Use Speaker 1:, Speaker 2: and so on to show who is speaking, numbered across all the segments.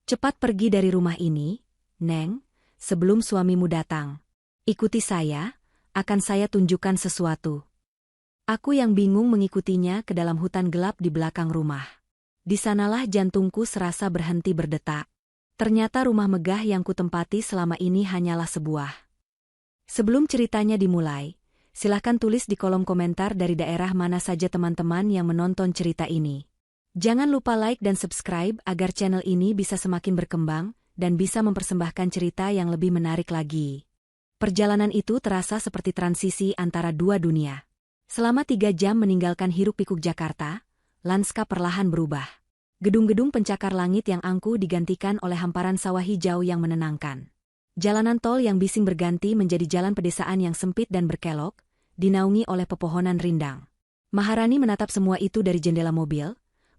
Speaker 1: Cepat pergi dari rumah ini, Neng, sebelum suamimu datang. Ikuti saya, akan saya tunjukkan sesuatu. Aku yang bingung mengikutinya ke dalam hutan gelap di belakang rumah. Di sanalah jantungku serasa berhenti berdetak. Ternyata rumah megah yang kutempati selama ini hanyalah sebuah. Sebelum ceritanya dimulai, silahkan tulis di kolom komentar dari daerah mana saja teman-teman yang menonton cerita ini. Jangan lupa like dan subscribe agar channel ini bisa semakin berkembang dan bisa mempersembahkan cerita yang lebih menarik lagi. Perjalanan itu terasa seperti transisi antara dua dunia. Selama 3 jam meninggalkan hiruk-pikuk Jakarta, lanskap perlahan berubah. Gedung-gedung pencakar langit yang angkuh digantikan oleh hamparan sawah hijau yang menenangkan. Jalanan tol yang bising berganti menjadi jalan pedesaan yang sempit dan berkelok, dinaungi oleh pepohonan rindang. Maharani menatap semua itu dari jendela mobil,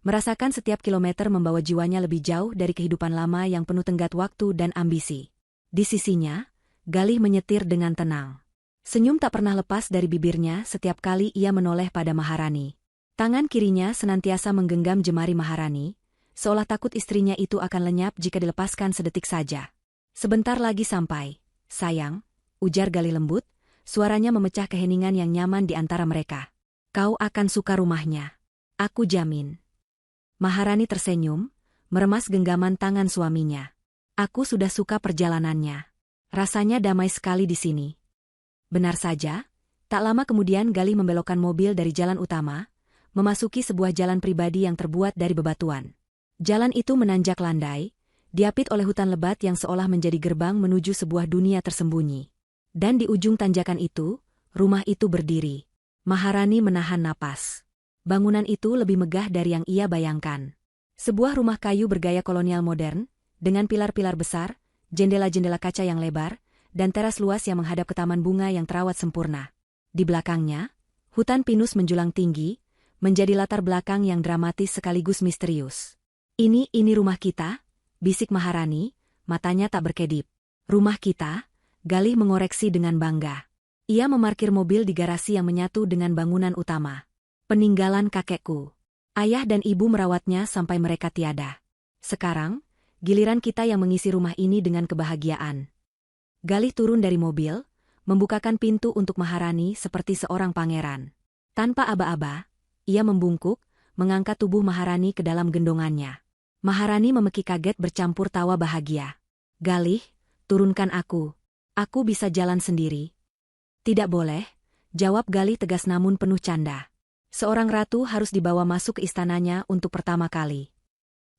Speaker 1: merasakan setiap kilometer membawa jiwanya lebih jauh dari kehidupan lama yang penuh tenggat waktu dan ambisi. Di sisinya, Galih menyetir dengan tenang. Senyum tak pernah lepas dari bibirnya setiap kali ia menoleh pada Maharani. Tangan kirinya senantiasa menggenggam jemari Maharani, seolah takut istrinya itu akan lenyap jika dilepaskan sedetik saja. Sebentar lagi sampai, sayang, ujar Galih lembut, suaranya memecah keheningan yang nyaman di antara mereka. Kau akan suka rumahnya. Aku jamin. Maharani tersenyum, meremas genggaman tangan suaminya. Aku sudah suka perjalanannya. Rasanya damai sekali di sini. Benar saja, tak lama kemudian Galih membelokkan mobil dari jalan utama, memasuki sebuah jalan pribadi yang terbuat dari bebatuan. Jalan itu menanjak landai, diapit oleh hutan lebat yang seolah menjadi gerbang menuju sebuah dunia tersembunyi. Dan di ujung tanjakan itu, rumah itu berdiri. Maharani menahan napas. Bangunan itu lebih megah dari yang ia bayangkan. Sebuah rumah kayu bergaya kolonial modern, dengan pilar-pilar besar, jendela-jendela kaca yang lebar, dan teras luas yang menghadap ke taman bunga yang terawat sempurna. Di belakangnya, hutan pinus menjulang tinggi, menjadi latar belakang yang dramatis sekaligus misterius. Ini rumah kita, bisik Maharani, matanya tak berkedip. Rumah kita, Galih mengoreksi dengan bangga. Ia memarkir mobil di garasi yang menyatu dengan bangunan utama. Peninggalan kakekku. Ayah dan ibu merawatnya sampai mereka tiada. Sekarang, giliran kita yang mengisi rumah ini dengan kebahagiaan. Galih turun dari mobil, membukakan pintu untuk Maharani seperti seorang pangeran. Tanpa aba-aba, ia membungkuk, mengangkat tubuh Maharani ke dalam gendongannya. Maharani memeki kaget bercampur tawa bahagia. Galih, turunkan aku. Aku bisa jalan sendiri. Tidak boleh, jawab Galih tegas namun penuh canda. Seorang ratu harus dibawa masuk ke istananya untuk pertama kali.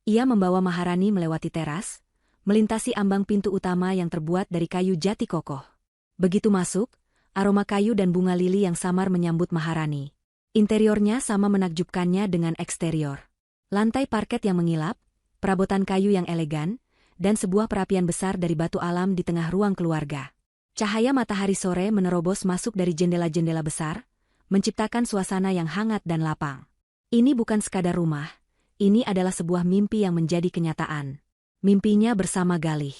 Speaker 1: Ia membawa Maharani melewati teras, melintasi ambang pintu utama yang terbuat dari kayu jati kokoh. Begitu masuk, aroma kayu dan bunga lili yang samar menyambut Maharani. Interiornya sama menakjubkannya dengan eksterior. Lantai parket yang mengilap, perabotan kayu yang elegan, dan sebuah perapian besar dari batu alam di tengah ruang keluarga. Cahaya matahari sore menerobos masuk dari jendela-jendela besar, menciptakan suasana yang hangat dan lapang. Ini bukan sekadar rumah, ini adalah sebuah mimpi yang menjadi kenyataan. Mimpinya bersama Galih.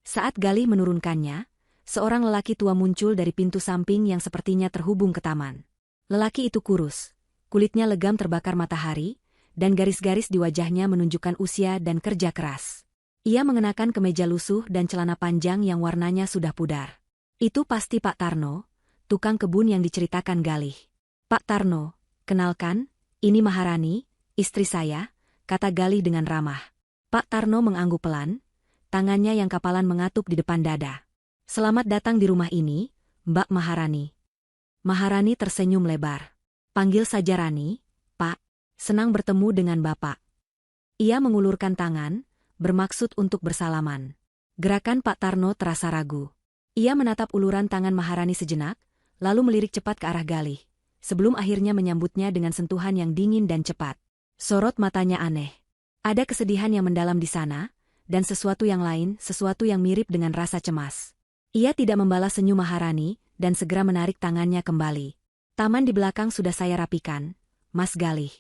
Speaker 1: Saat Galih menurunkannya, seorang lelaki tua muncul dari pintu samping yang sepertinya terhubung ke taman. Lelaki itu kurus, kulitnya legam terbakar matahari, dan garis-garis di wajahnya menunjukkan usia dan kerja keras. Ia mengenakan kemeja lusuh dan celana panjang yang warnanya sudah pudar. Itu pasti Pak Tarno, tukang kebun yang diceritakan Galih. Pak Tarno, kenalkan, ini Maharani, istri saya, kata Galih dengan ramah. Pak Tarno mengangguk pelan, tangannya yang kapalan ngatup di depan dada. Selamat datang di rumah ini, Mbak Maharani. Maharani tersenyum lebar. Panggil saja Rani, Pak. Senang bertemu dengan Bapak. Ia mengulurkan tangan, bermaksud untuk bersalaman. Gerakan Pak Tarno terasa ragu. Ia menatap uluran tangan Maharani sejenak, lalu melirik cepat ke arah Galih, sebelum akhirnya menyambutnya dengan sentuhan yang dingin dan cepat. Sorot matanya aneh. Ada kesedihan yang mendalam di sana, dan sesuatu yang lain, sesuatu yang mirip dengan rasa cemas. Ia tidak membalas senyum Maharani, dan segera menarik tangannya kembali. Taman di belakang sudah saya rapikan, Mas Galih.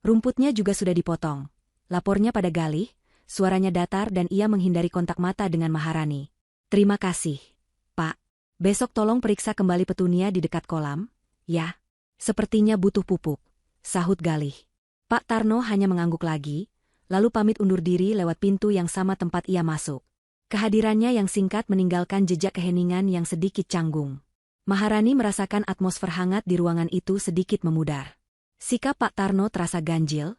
Speaker 1: Rumputnya juga sudah dipotong. Lapornya pada Galih, suaranya datar dan ia menghindari kontak mata dengan Maharani. Terima kasih, Pak. Besok tolong periksa kembali petunia di dekat kolam, ya. Sepertinya butuh pupuk, sahut Galih. Pak Tarno hanya mengangguk lagi, lalu pamit undur diri lewat pintu yang sama tempat ia masuk. Kehadirannya yang singkat meninggalkan jejak keheningan yang sedikit canggung. Maharani merasakan atmosfer hangat di ruangan itu sedikit memudar. Sikap Pak Tarno terasa ganjil,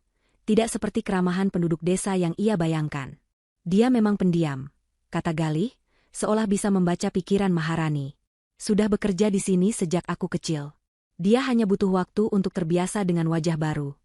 Speaker 1: tidak seperti keramahan penduduk desa yang ia bayangkan. Dia memang pendiam, kata Galih, seolah bisa membaca pikiran Maharani. Sudah bekerja di sini sejak aku kecil. Dia hanya butuh waktu untuk terbiasa dengan wajah baru.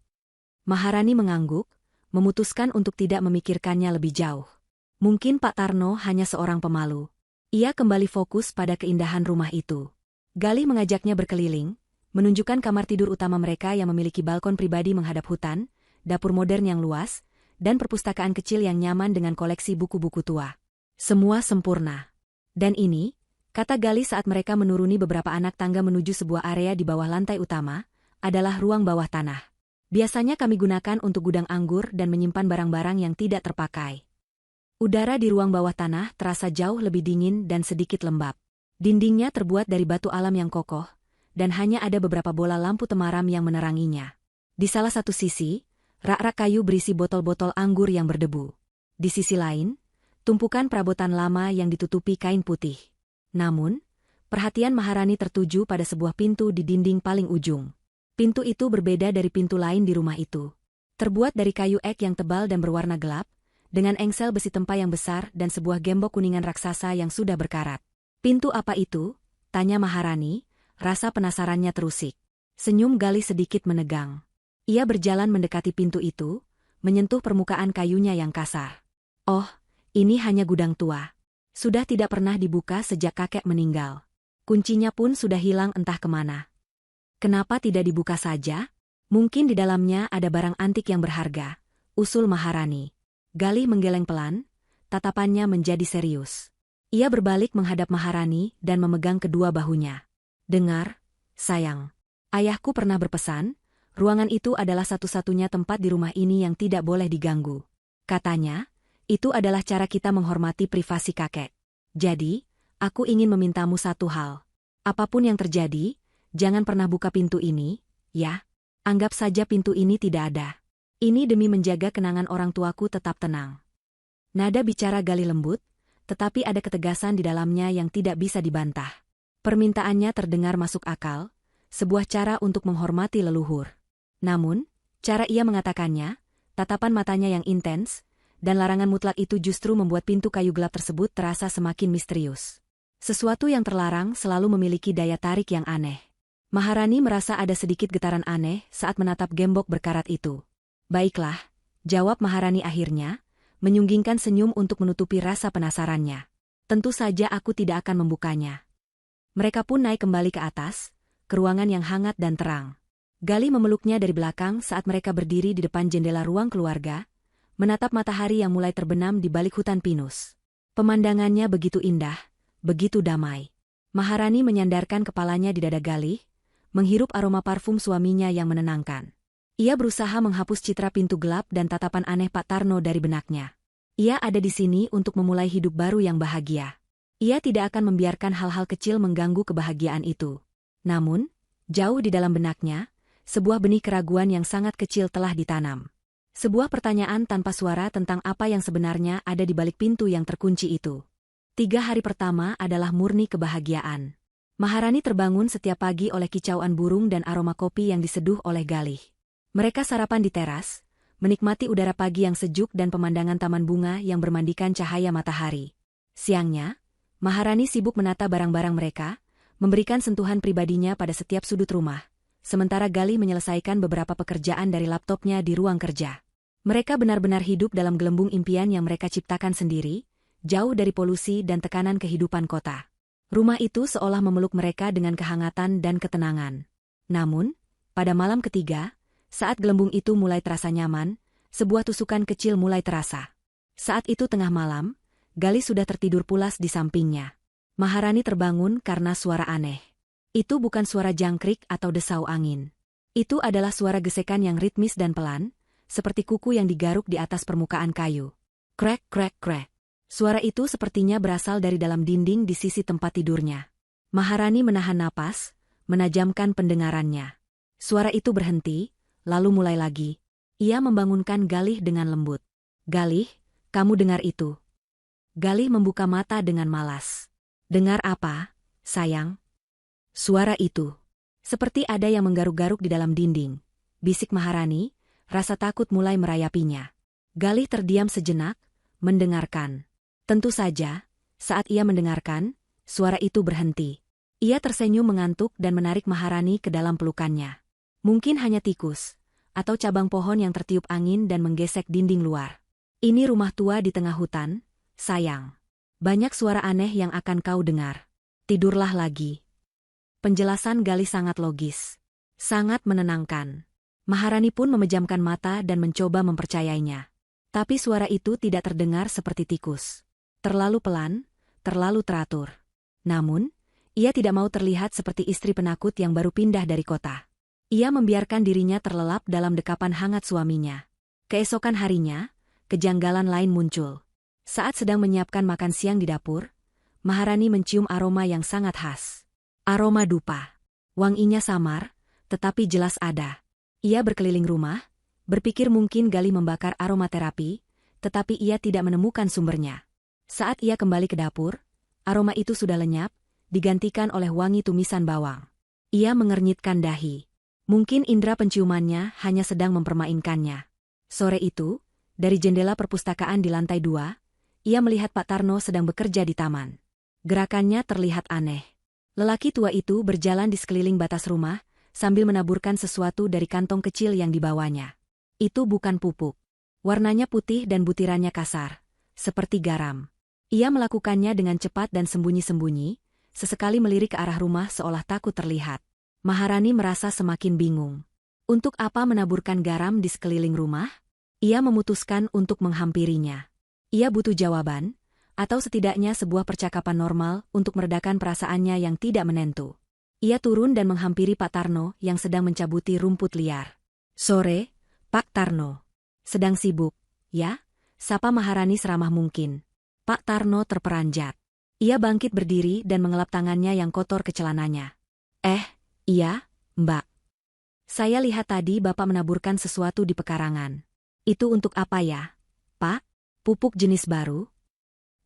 Speaker 1: Maharani mengangguk, memutuskan untuk tidak memikirkannya lebih jauh. Mungkin Pak Tarno hanya seorang pemalu. Ia kembali fokus pada keindahan rumah itu. Galih mengajaknya berkeliling, menunjukkan kamar tidur utama mereka yang memiliki balkon pribadi menghadap hutan, dapur modern yang luas, dan perpustakaan kecil yang nyaman dengan koleksi buku-buku tua. Semua sempurna. Dan ini, kata Galih saat mereka menuruni beberapa anak tangga menuju sebuah area di bawah lantai utama, adalah ruang bawah tanah. Biasanya kami gunakan untuk gudang anggur dan menyimpan barang-barang yang tidak terpakai. Udara di ruang bawah tanah terasa jauh lebih dingin dan sedikit lembab. Dindingnya terbuat dari batu alam yang kokoh, dan hanya ada beberapa bola lampu temaram yang meneranginya. Di salah satu sisi, rak-rak kayu berisi botol-botol anggur yang berdebu. Di sisi lain, tumpukan perabotan lama yang ditutupi kain putih. Namun, perhatian Maharani tertuju pada sebuah pintu di dinding paling ujung. Pintu itu berbeda dari pintu lain di rumah itu. Terbuat dari kayu ek yang tebal dan berwarna gelap, dengan engsel besi tempa yang besar dan sebuah gembok kuningan raksasa yang sudah berkarat. Pintu apa itu? Tanya Maharani, rasa penasarannya terusik. Senyum Galih sedikit menegang. Ia berjalan mendekati pintu itu, menyentuh permukaan kayunya yang kasar. Oh, ini hanya gudang tua. Sudah tidak pernah dibuka sejak kakek meninggal. Kuncinya pun sudah hilang entah kemana. Kenapa tidak dibuka saja? Mungkin di dalamnya ada barang antik yang berharga, usul Maharani. Galih menggeleng pelan, tatapannya menjadi serius. Ia berbalik menghadap Maharani dan memegang kedua bahunya. Dengar, sayang. Ayahku pernah berpesan, ruangan itu adalah satu-satunya tempat di rumah ini yang tidak boleh diganggu. Katanya, itu adalah cara kita menghormati privasi kakek. Jadi, aku ingin memintamu satu hal. Apapun yang terjadi, jangan pernah buka pintu ini, ya? Anggap saja pintu ini tidak ada. Ini demi menjaga kenangan orang tuaku tetap tenang. Nada bicara Galih lembut, tetapi ada ketegasan di dalamnya yang tidak bisa dibantah. Permintaannya terdengar masuk akal, sebuah cara untuk menghormati leluhur. Namun, cara ia mengatakannya, tatapan matanya yang intens, dan larangan mutlak itu justru membuat pintu kayu gelap tersebut terasa semakin misterius. Sesuatu yang terlarang selalu memiliki daya tarik yang aneh. Maharani merasa ada sedikit getaran aneh saat menatap gembok berkarat itu. Baiklah, jawab Maharani akhirnya, menyunggingkan senyum untuk menutupi rasa penasarannya. Tentu saja aku tidak akan membukanya. Mereka pun naik kembali ke atas, ke ruangan yang hangat dan terang. Galih memeluknya dari belakang saat mereka berdiri di depan jendela ruang keluarga, menatap matahari yang mulai terbenam di balik hutan pinus. Pemandangannya begitu indah, begitu damai. Maharani menyandarkan kepalanya di dada Galih, menghirup aroma parfum suaminya yang menenangkan. Ia berusaha menghapus citra pintu gelap dan tatapan aneh Pak Tarno dari benaknya. Ia ada di sini untuk memulai hidup baru yang bahagia. Ia tidak akan membiarkan hal-hal kecil mengganggu kebahagiaan itu. Namun, jauh di dalam benaknya, sebuah benih keraguan yang sangat kecil telah ditanam. Sebuah pertanyaan tanpa suara tentang apa yang sebenarnya ada di balik pintu yang terkunci itu. 3 hari pertama adalah murni kebahagiaan. Maharani terbangun setiap pagi oleh kicauan burung dan aroma kopi yang diseduh oleh Galih. Mereka sarapan di teras, menikmati udara pagi yang sejuk dan pemandangan taman bunga yang bermandikan cahaya matahari. Siangnya, Maharani sibuk menata barang-barang mereka, memberikan sentuhan pribadinya pada setiap sudut rumah, sementara Galih menyelesaikan beberapa pekerjaan dari laptopnya di ruang kerja. Mereka benar-benar hidup dalam gelembung impian yang mereka ciptakan sendiri, jauh dari polusi dan tekanan kehidupan kota. Rumah itu seolah memeluk mereka dengan kehangatan dan ketenangan. Namun, pada malam ketiga, saat gelembung itu mulai terasa nyaman, sebuah tusukan kecil mulai terasa. Saat itu tengah malam, Galih sudah tertidur pulas di sampingnya. Maharani terbangun karena suara aneh. Itu bukan suara jangkrik atau desau angin. Itu adalah suara gesekan yang ritmis dan pelan, seperti kuku yang digaruk di atas permukaan kayu. Krek, krek, krek. Suara itu sepertinya berasal dari dalam dinding di sisi tempat tidurnya. Maharani menahan napas, menajamkan pendengarannya. Suara itu berhenti, lalu mulai lagi. Ia membangunkan Galih dengan lembut. Galih, kamu dengar itu? Galih membuka mata dengan malas. Dengar apa, sayang? Suara itu. Seperti ada yang menggaruk-garuk di dalam dinding. Bisik Maharani, rasa takut mulai merayapinya. Galih terdiam sejenak, mendengarkan. Tentu saja, saat ia mendengarkan, suara itu berhenti. Ia tersenyum mengantuk dan menarik Maharani ke dalam pelukannya. Mungkin hanya tikus, atau cabang pohon yang tertiup angin dan menggesek dinding luar. Ini rumah tua di tengah hutan, sayang. Banyak suara aneh yang akan kau dengar. Tidurlah lagi. Penjelasan Galih sangat logis. Sangat menenangkan. Maharani pun memejamkan mata dan mencoba mempercayainya. Tapi suara itu tidak terdengar seperti tikus. Terlalu pelan, terlalu teratur. Namun, ia tidak mau terlihat seperti istri penakut yang baru pindah dari kota. Ia membiarkan dirinya terlelap dalam dekapan hangat suaminya. Keesokan harinya, kejanggalan lain muncul. Saat sedang menyiapkan makan siang di dapur, Maharani mencium aroma yang sangat khas. Aroma dupa. Wanginya samar, tetapi jelas ada. Ia berkeliling rumah, berpikir mungkin Galih membakar aromaterapi, tetapi ia tidak menemukan sumbernya. Saat ia kembali ke dapur, aroma itu sudah lenyap, digantikan oleh wangi tumisan bawang. Ia mengernyitkan dahi. Mungkin indera penciumannya hanya sedang mempermainkannya. Sore itu, dari jendela perpustakaan di lantai 2, ia melihat Pak Tarno sedang bekerja di taman. Gerakannya terlihat aneh. Lelaki tua itu berjalan di sekeliling batas rumah, sambil menaburkan sesuatu dari kantong kecil yang dibawanya. Itu bukan pupuk. Warnanya putih dan butirannya kasar, seperti garam. Ia melakukannya dengan cepat dan sembunyi-sembunyi, sesekali melirik ke arah rumah seolah takut terlihat. Maharani merasa semakin bingung. Untuk apa menaburkan garam di sekeliling rumah? Ia memutuskan untuk menghampirinya. Ia butuh jawaban, atau setidaknya sebuah percakapan normal untuk meredakan perasaannya yang tidak menentu. Ia turun dan menghampiri Pak Tarno yang sedang mencabuti rumput liar. Sore, Pak Tarno. Sedang sibuk, ya? Sapa Maharani seramah mungkin. Pak Tarno terperanjat. Ia bangkit berdiri dan mengelap tangannya yang kotor ke celananya. Iya, Mbak. Saya lihat tadi Bapak menaburkan sesuatu di pekarangan. Itu untuk apa ya, Pak? Pupuk jenis baru?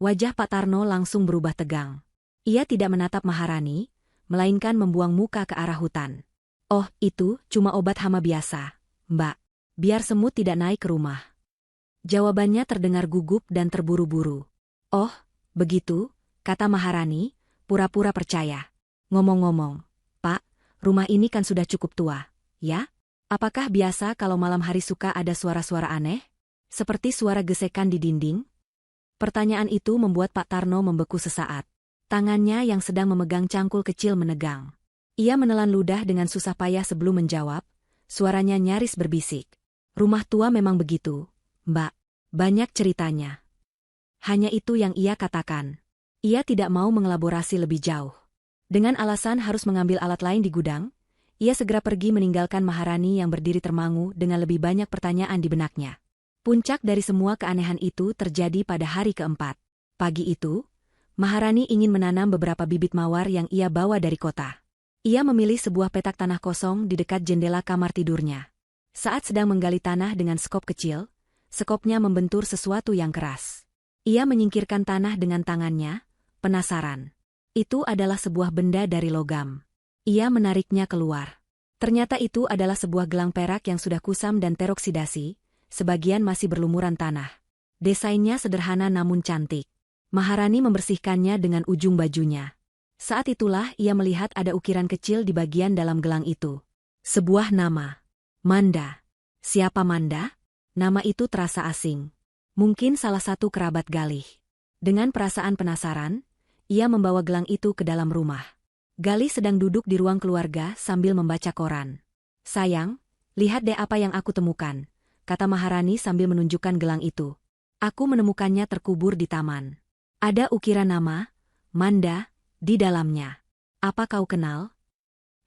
Speaker 1: Wajah Pak Tarno langsung berubah tegang. Ia tidak menatap Maharani, melainkan membuang muka ke arah hutan. Oh, itu cuma obat hama biasa, Mbak. Biar semut tidak naik ke rumah. Jawabannya terdengar gugup dan terburu-buru. Oh, begitu, kata Maharani, pura-pura percaya. Ngomong-ngomong, Pak, rumah ini kan sudah cukup tua, ya? Apakah biasa kalau malam hari suka ada suara-suara aneh? Seperti suara gesekan di dinding? Pertanyaan itu membuat Pak Tarno membeku sesaat. Tangannya yang sedang memegang cangkul kecil menegang. Ia menelan ludah dengan susah payah sebelum menjawab, suaranya nyaris berbisik. Rumah tua memang begitu, Mbak. Banyak ceritanya. Hanya itu yang ia katakan. Ia tidak mau mengelaborasi lebih jauh. Dengan alasan harus mengambil alat lain di gudang, ia segera pergi meninggalkan Maharani yang berdiri termangu dengan lebih banyak pertanyaan di benaknya. Puncak dari semua keanehan itu terjadi pada hari keempat. Pagi itu, Maharani ingin menanam beberapa bibit mawar yang ia bawa dari kota. Ia memilih sebuah petak tanah kosong di dekat jendela kamar tidurnya. Saat sedang menggali tanah dengan skop kecil, skopnya membentur sesuatu yang keras. Ia menyingkirkan tanah dengan tangannya, penasaran. Itu adalah sebuah benda dari logam. Ia menariknya keluar. Ternyata itu adalah sebuah gelang perak yang sudah kusam dan teroksidasi, sebagian masih berlumuran tanah. Desainnya sederhana namun cantik. Maharani membersihkannya dengan ujung bajunya. Saat itulah ia melihat ada ukiran kecil di bagian dalam gelang itu. Sebuah nama. Manda. Siapa Manda? Nama itu terasa asing. Mungkin salah satu kerabat Galih. Dengan perasaan penasaran, ia membawa gelang itu ke dalam rumah. Galih sedang duduk di ruang keluarga sambil membaca koran. Sayang, lihat deh apa yang aku temukan, kata Maharani sambil menunjukkan gelang itu. Aku menemukannya terkubur di taman. Ada ukiran nama, Manda, di dalamnya. Apa kau kenal?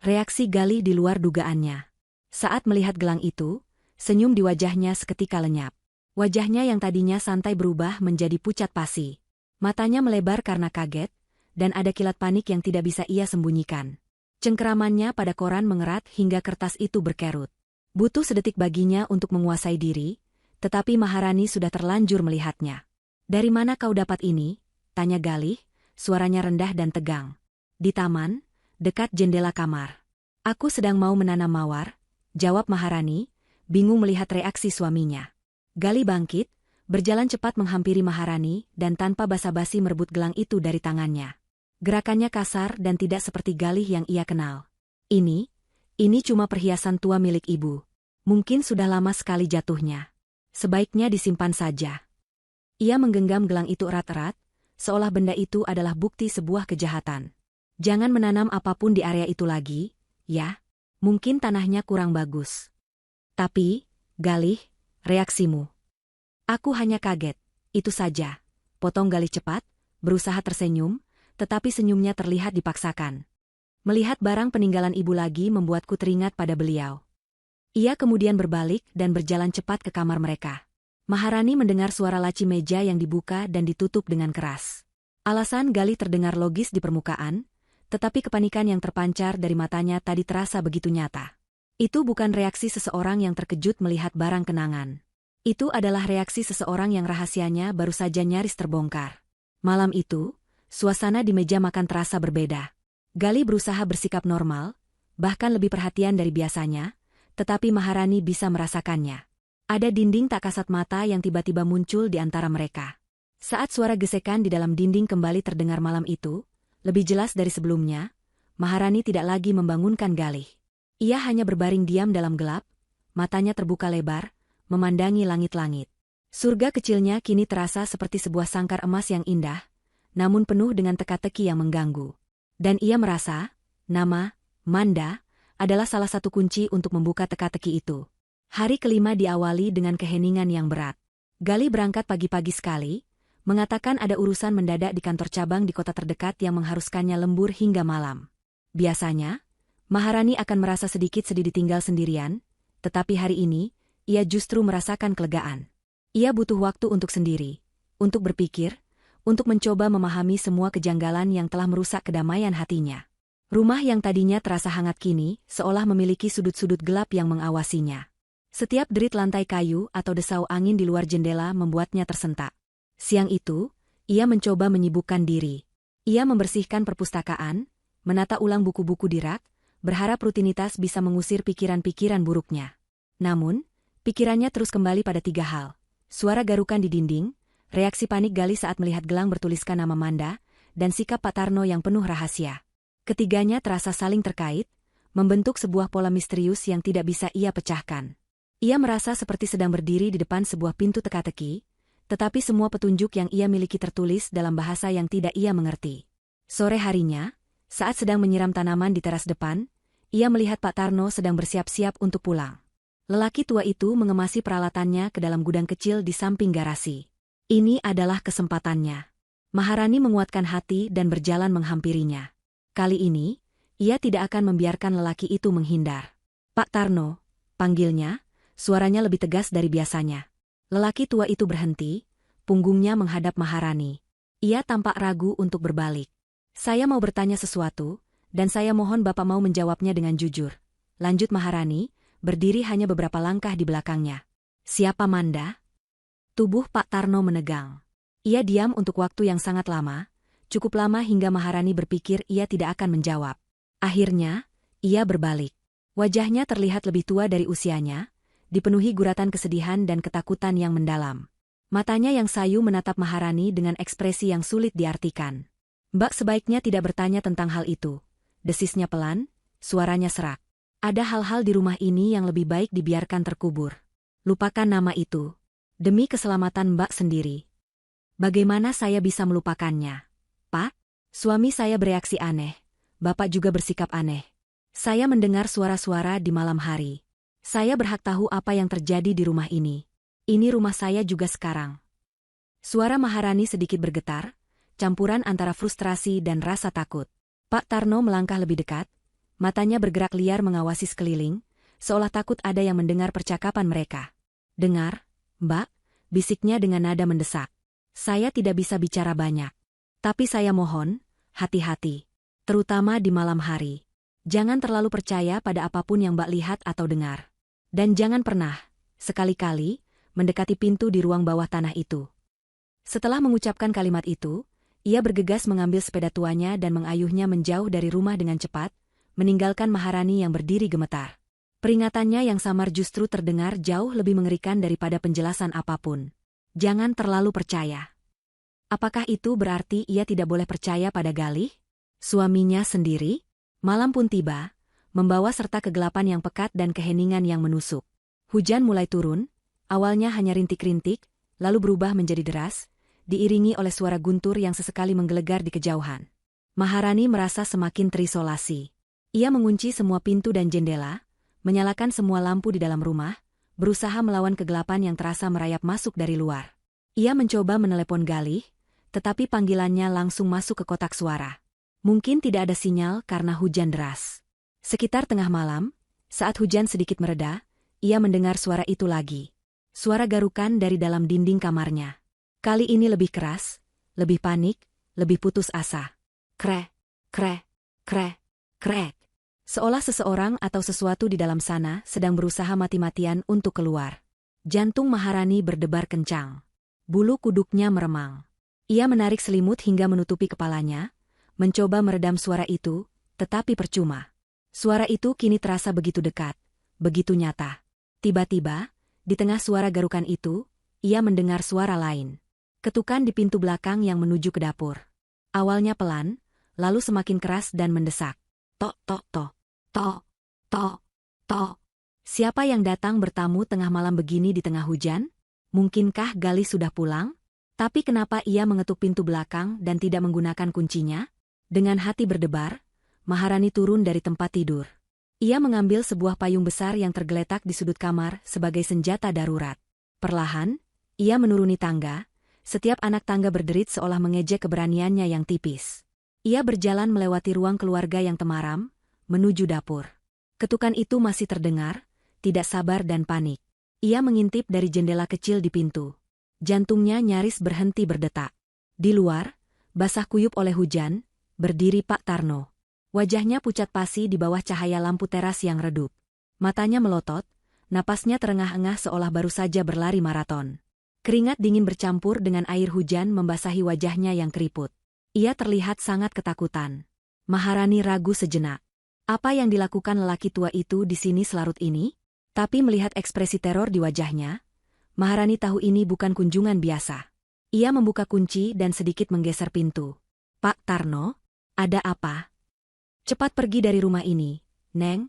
Speaker 1: Reaksi Galih di luar dugaannya. Saat melihat gelang itu, senyum di wajahnya seketika lenyap. Wajahnya yang tadinya santai berubah menjadi pucat pasi. Matanya melebar karena kaget, dan ada kilat panik yang tidak bisa ia sembunyikan. Cengkeramannya pada koran mengerat hingga kertas itu berkerut. Butuh sedetik baginya untuk menguasai diri, Tetapi Maharani sudah terlanjur melihatnya. "Dari mana kau dapat ini?" tanya Galih, suaranya rendah dan tegang. "Di taman, dekat jendela kamar." "Aku sedang mau menanam mawar," jawab Maharani, bingung melihat reaksi suaminya. Galih bangkit, berjalan cepat menghampiri Maharani dan tanpa basa-basi merebut gelang itu dari tangannya. Gerakannya kasar dan tidak seperti Galih yang ia kenal. Ini cuma perhiasan tua milik ibu. Mungkin sudah lama sekali jatuhnya. Sebaiknya disimpan saja." Ia menggenggam gelang itu erat-erat, seolah benda itu adalah bukti sebuah kejahatan. "Jangan menanam apapun di area itu lagi, ya? Mungkin tanahnya kurang bagus." "Tapi, Galih, reaksimu." "Aku hanya kaget, itu saja," potong Galih cepat, berusaha tersenyum, tetapi senyumnya terlihat dipaksakan. "Melihat barang peninggalan ibu lagi membuatku teringat pada beliau." Ia kemudian berbalik dan berjalan cepat ke kamar mereka. Maharani mendengar suara laci meja yang dibuka dan ditutup dengan keras. Alasan Galih terdengar logis di permukaan, tetapi kepanikan yang terpancar dari matanya tadi terasa begitu nyata. Itu bukan reaksi seseorang yang terkejut melihat barang kenangan. Itu adalah reaksi seseorang yang rahasianya baru saja nyaris terbongkar. Malam itu, suasana di meja makan terasa berbeda. Galih berusaha bersikap normal, bahkan lebih perhatian dari biasanya, tetapi Maharani bisa merasakannya. Ada dinding tak kasat mata yang tiba-tiba muncul di antara mereka. Saat suara gesekan di dalam dinding kembali terdengar malam itu, lebih jelas dari sebelumnya, Maharani tidak lagi membangunkan Galih. Ia hanya berbaring diam dalam gelap, matanya terbuka lebar, memandangi langit-langit. Surga kecilnya kini terasa seperti sebuah sangkar emas yang indah, namun penuh dengan teka-teki yang mengganggu. Dan ia merasa, nama, Manda, adalah salah satu kunci untuk membuka teka-teki itu. Hari kelima diawali dengan keheningan yang berat. Galih berangkat pagi-pagi sekali, mengatakan ada urusan mendadak di kantor cabang di kota terdekat yang mengharuskannya lembur hingga malam. Biasanya, Maharani akan merasa sedikit sedih ditinggal sendirian, tetapi hari ini, ia justru merasakan kelegaan. Ia butuh waktu untuk sendiri, untuk berpikir, untuk mencoba memahami semua kejanggalan yang telah merusak kedamaian hatinya. Rumah yang tadinya terasa hangat kini, seolah memiliki sudut-sudut gelap yang mengawasinya. Setiap derit lantai kayu atau desau angin di luar jendela membuatnya tersentak. Siang itu, ia mencoba menyibukkan diri. Ia membersihkan perpustakaan, menata ulang buku-buku di rak, berharap rutinitas bisa mengusir pikiran-pikiran buruknya. Namun, pikirannya terus kembali pada 3 hal. Suara garukan di dinding, reaksi panik Galih saat melihat gelang bertuliskan nama Manda, dan sikap Pak Tarno yang penuh rahasia. Ketiganya terasa saling terkait, membentuk sebuah pola misterius yang tidak bisa ia pecahkan. Ia merasa seperti sedang berdiri di depan sebuah pintu teka-teki, tetapi semua petunjuk yang ia miliki tertulis dalam bahasa yang tidak ia mengerti. Sore harinya, saat sedang menyiram tanaman di teras depan, ia melihat Pak Tarno sedang bersiap-siap untuk pulang. Lelaki tua itu mengemasi peralatannya ke dalam gudang kecil di samping garasi. Ini adalah kesempatannya. Maharani menguatkan hati dan berjalan menghampirinya. Kali ini, ia tidak akan membiarkan lelaki itu menghindar. "Pak Tarno," panggilnya, suaranya lebih tegas dari biasanya. Lelaki tua itu berhenti, punggungnya menghadap Maharani. Ia tampak ragu untuk berbalik. "Saya mau bertanya sesuatu, dan saya mohon Bapak mau menjawabnya dengan jujur," lanjut Maharani, berdiri hanya beberapa langkah di belakangnya. "Siapa Manda?" Tubuh Pak Tarno menegang. Ia diam untuk waktu yang sangat lama, cukup lama hingga Maharani berpikir ia tidak akan menjawab. Akhirnya, ia berbalik. Wajahnya terlihat lebih tua dari usianya, dipenuhi guratan kesedihan dan ketakutan yang mendalam. Matanya yang sayu menatap Maharani dengan ekspresi yang sulit diartikan. "Mbak sebaiknya tidak bertanya tentang hal itu," desisnya pelan, suaranya serak. "Ada hal-hal di rumah ini yang lebih baik dibiarkan terkubur. Lupakan nama itu. Demi keselamatan Mbak sendiri." "Bagaimana saya bisa melupakannya, Pak?" Suami saya bereaksi aneh. Bapak juga bersikap aneh. "Saya mendengar suara-suara di malam hari. Saya berhak tahu apa yang terjadi di rumah ini. Ini rumah saya juga sekarang." Suara Maharani sedikit bergetar, campuran antara frustrasi dan rasa takut. Pak Tarno melangkah lebih dekat, matanya bergerak liar mengawasi sekeliling, seolah takut ada yang mendengar percakapan mereka. "Dengar, Mbak," bisiknya dengan nada mendesak. "Saya tidak bisa bicara banyak. Tapi saya mohon, hati-hati. Terutama di malam hari. Jangan terlalu percaya pada apapun yang Mbak lihat atau dengar. Dan jangan pernah, sekali-kali, mendekati pintu di ruang bawah tanah itu. Setelah mengucapkan kalimat itu, ia bergegas mengambil sepeda tuanya dan mengayuhnya menjauh dari rumah dengan cepat, meninggalkan Maharani yang berdiri gemetar. Peringatannya yang samar justru terdengar jauh lebih mengerikan daripada penjelasan apapun. Jangan terlalu percaya. Apakah itu berarti ia tidak boleh percaya pada Galih? Suaminya sendiri? Malam pun tiba, membawa serta kegelapan yang pekat dan keheningan yang menusuk. Hujan mulai turun, awalnya hanya rintik-rintik, lalu berubah menjadi deras, diiringi oleh suara guntur yang sesekali menggelegar di kejauhan. Maharani merasa semakin terisolasi. Ia mengunci semua pintu dan jendela, menyalakan semua lampu di dalam rumah, berusaha melawan kegelapan yang terasa merayap masuk dari luar. Ia mencoba menelepon Galih, tetapi panggilannya langsung masuk ke kotak suara. Mungkin tidak ada sinyal karena hujan deras. Sekitar tengah malam, saat hujan sedikit mereda, ia mendengar suara itu lagi. Suara garukan dari dalam dinding kamarnya. Kali ini lebih keras, lebih panik, lebih putus asa. Krek, krek, krek, krek. Seolah seseorang atau sesuatu di dalam sana sedang berusaha mati-matian untuk keluar. Jantung Maharani berdebar kencang. Bulu kuduknya meremang. Ia menarik selimut hingga menutupi kepalanya, mencoba meredam suara itu, tetapi percuma. Suara itu kini terasa begitu dekat, begitu nyata. Tiba-tiba, di tengah suara garukan itu, ia mendengar suara lain. Ketukan di pintu belakang yang menuju ke dapur. Awalnya pelan, lalu semakin keras dan mendesak. Tok, tok, tok, tok, tok, tok. Siapa yang datang bertamu tengah malam begini di tengah hujan? Mungkinkah Galih sudah pulang? Tapi kenapa ia mengetuk pintu belakang dan tidak menggunakan kuncinya? Dengan hati berdebar, Maharani turun dari tempat tidur. Ia mengambil sebuah payung besar yang tergeletak di sudut kamar sebagai senjata darurat. Perlahan, ia menuruni tangga. Setiap anak tangga berderit seolah mengejek keberaniannya yang tipis. Ia berjalan melewati ruang keluarga yang temaram, menuju dapur. Ketukan itu masih terdengar, tidak sabar dan panik. Ia mengintip dari jendela kecil di pintu. Jantungnya nyaris berhenti berdetak. Di luar, basah kuyup oleh hujan, berdiri Pak Tarno. Wajahnya pucat pasi di bawah cahaya lampu teras yang redup. Matanya melotot, napasnya terengah-engah seolah baru saja berlari maraton. Keringat dingin bercampur dengan air hujan membasahi wajahnya yang keriput. Ia terlihat sangat ketakutan. Maharani ragu sejenak. Apa yang dilakukan lelaki tua itu di sini selarut ini? Tapi melihat ekspresi teror di wajahnya, Maharani tahu ini bukan kunjungan biasa. Ia membuka kunci dan sedikit menggeser pintu. Pak Tarno, ada apa? Cepat pergi dari rumah ini, Neng,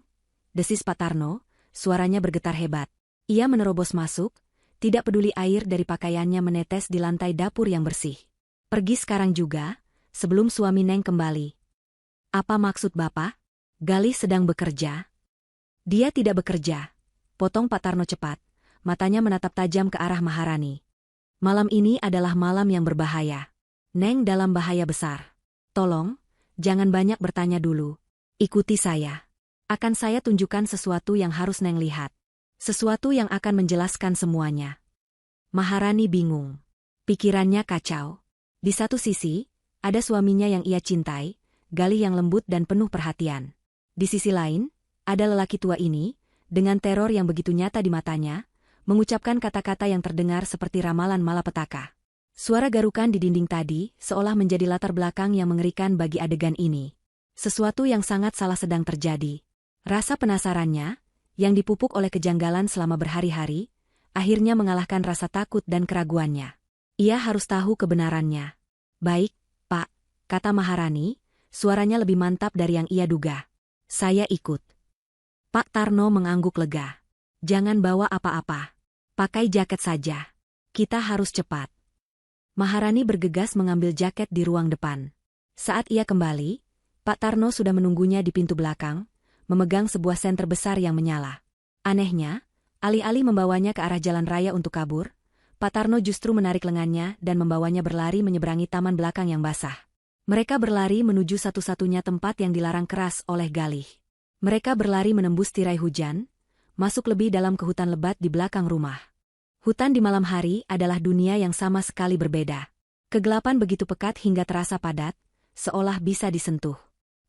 Speaker 1: desis Pak Tarno, suaranya bergetar hebat. Ia menerobos masuk, tidak peduli air dari pakaiannya menetes di lantai dapur yang bersih. Pergi sekarang juga, sebelum suami Neng kembali. Apa maksud Bapak? Galih sedang bekerja. Dia tidak bekerja. Potong Pak Tarno cepat, matanya menatap tajam ke arah Maharani. Malam ini adalah malam yang berbahaya. Neng dalam bahaya besar. Tolong, jangan banyak bertanya dulu. Ikuti saya. Akan saya tunjukkan sesuatu yang harus Neng lihat. Sesuatu yang akan menjelaskan semuanya. Maharani bingung. Pikirannya kacau. Di satu sisi, ada suaminya yang ia cintai, Galih yang lembut dan penuh perhatian. Di sisi lain, ada lelaki tua ini, dengan teror yang begitu nyata di matanya, mengucapkan kata-kata yang terdengar seperti ramalan malapetaka. Suara garukan di dinding tadi seolah menjadi latar belakang yang mengerikan bagi adegan ini. Sesuatu yang sangat salah sedang terjadi. Rasa penasarannya, yang dipupuk oleh kejanggalan selama berhari-hari, akhirnya mengalahkan rasa takut dan keraguannya. Ia harus tahu kebenarannya. Baik, Pak, kata Maharani, suaranya lebih mantap dari yang ia duga. Saya ikut. Pak Tarno mengangguk lega. Jangan bawa apa-apa. Pakai jaket saja. Kita harus cepat. Maharani bergegas mengambil jaket di ruang depan. Saat ia kembali, Pak Tarno sudah menunggunya di pintu belakang, memegang sebuah senter besar yang menyala. Anehnya, alih-alih membawanya ke arah jalan raya untuk kabur, Pak Tarno justru menarik lengannya dan membawanya berlari menyeberangi taman belakang yang basah. Mereka berlari menuju satu-satunya tempat yang dilarang keras oleh Galih. Mereka berlari menembus tirai hujan, masuk lebih dalam ke hutan lebat di belakang rumah. Hutan di malam hari adalah dunia yang sama sekali berbeda. Kegelapan begitu pekat hingga terasa padat, seolah bisa disentuh.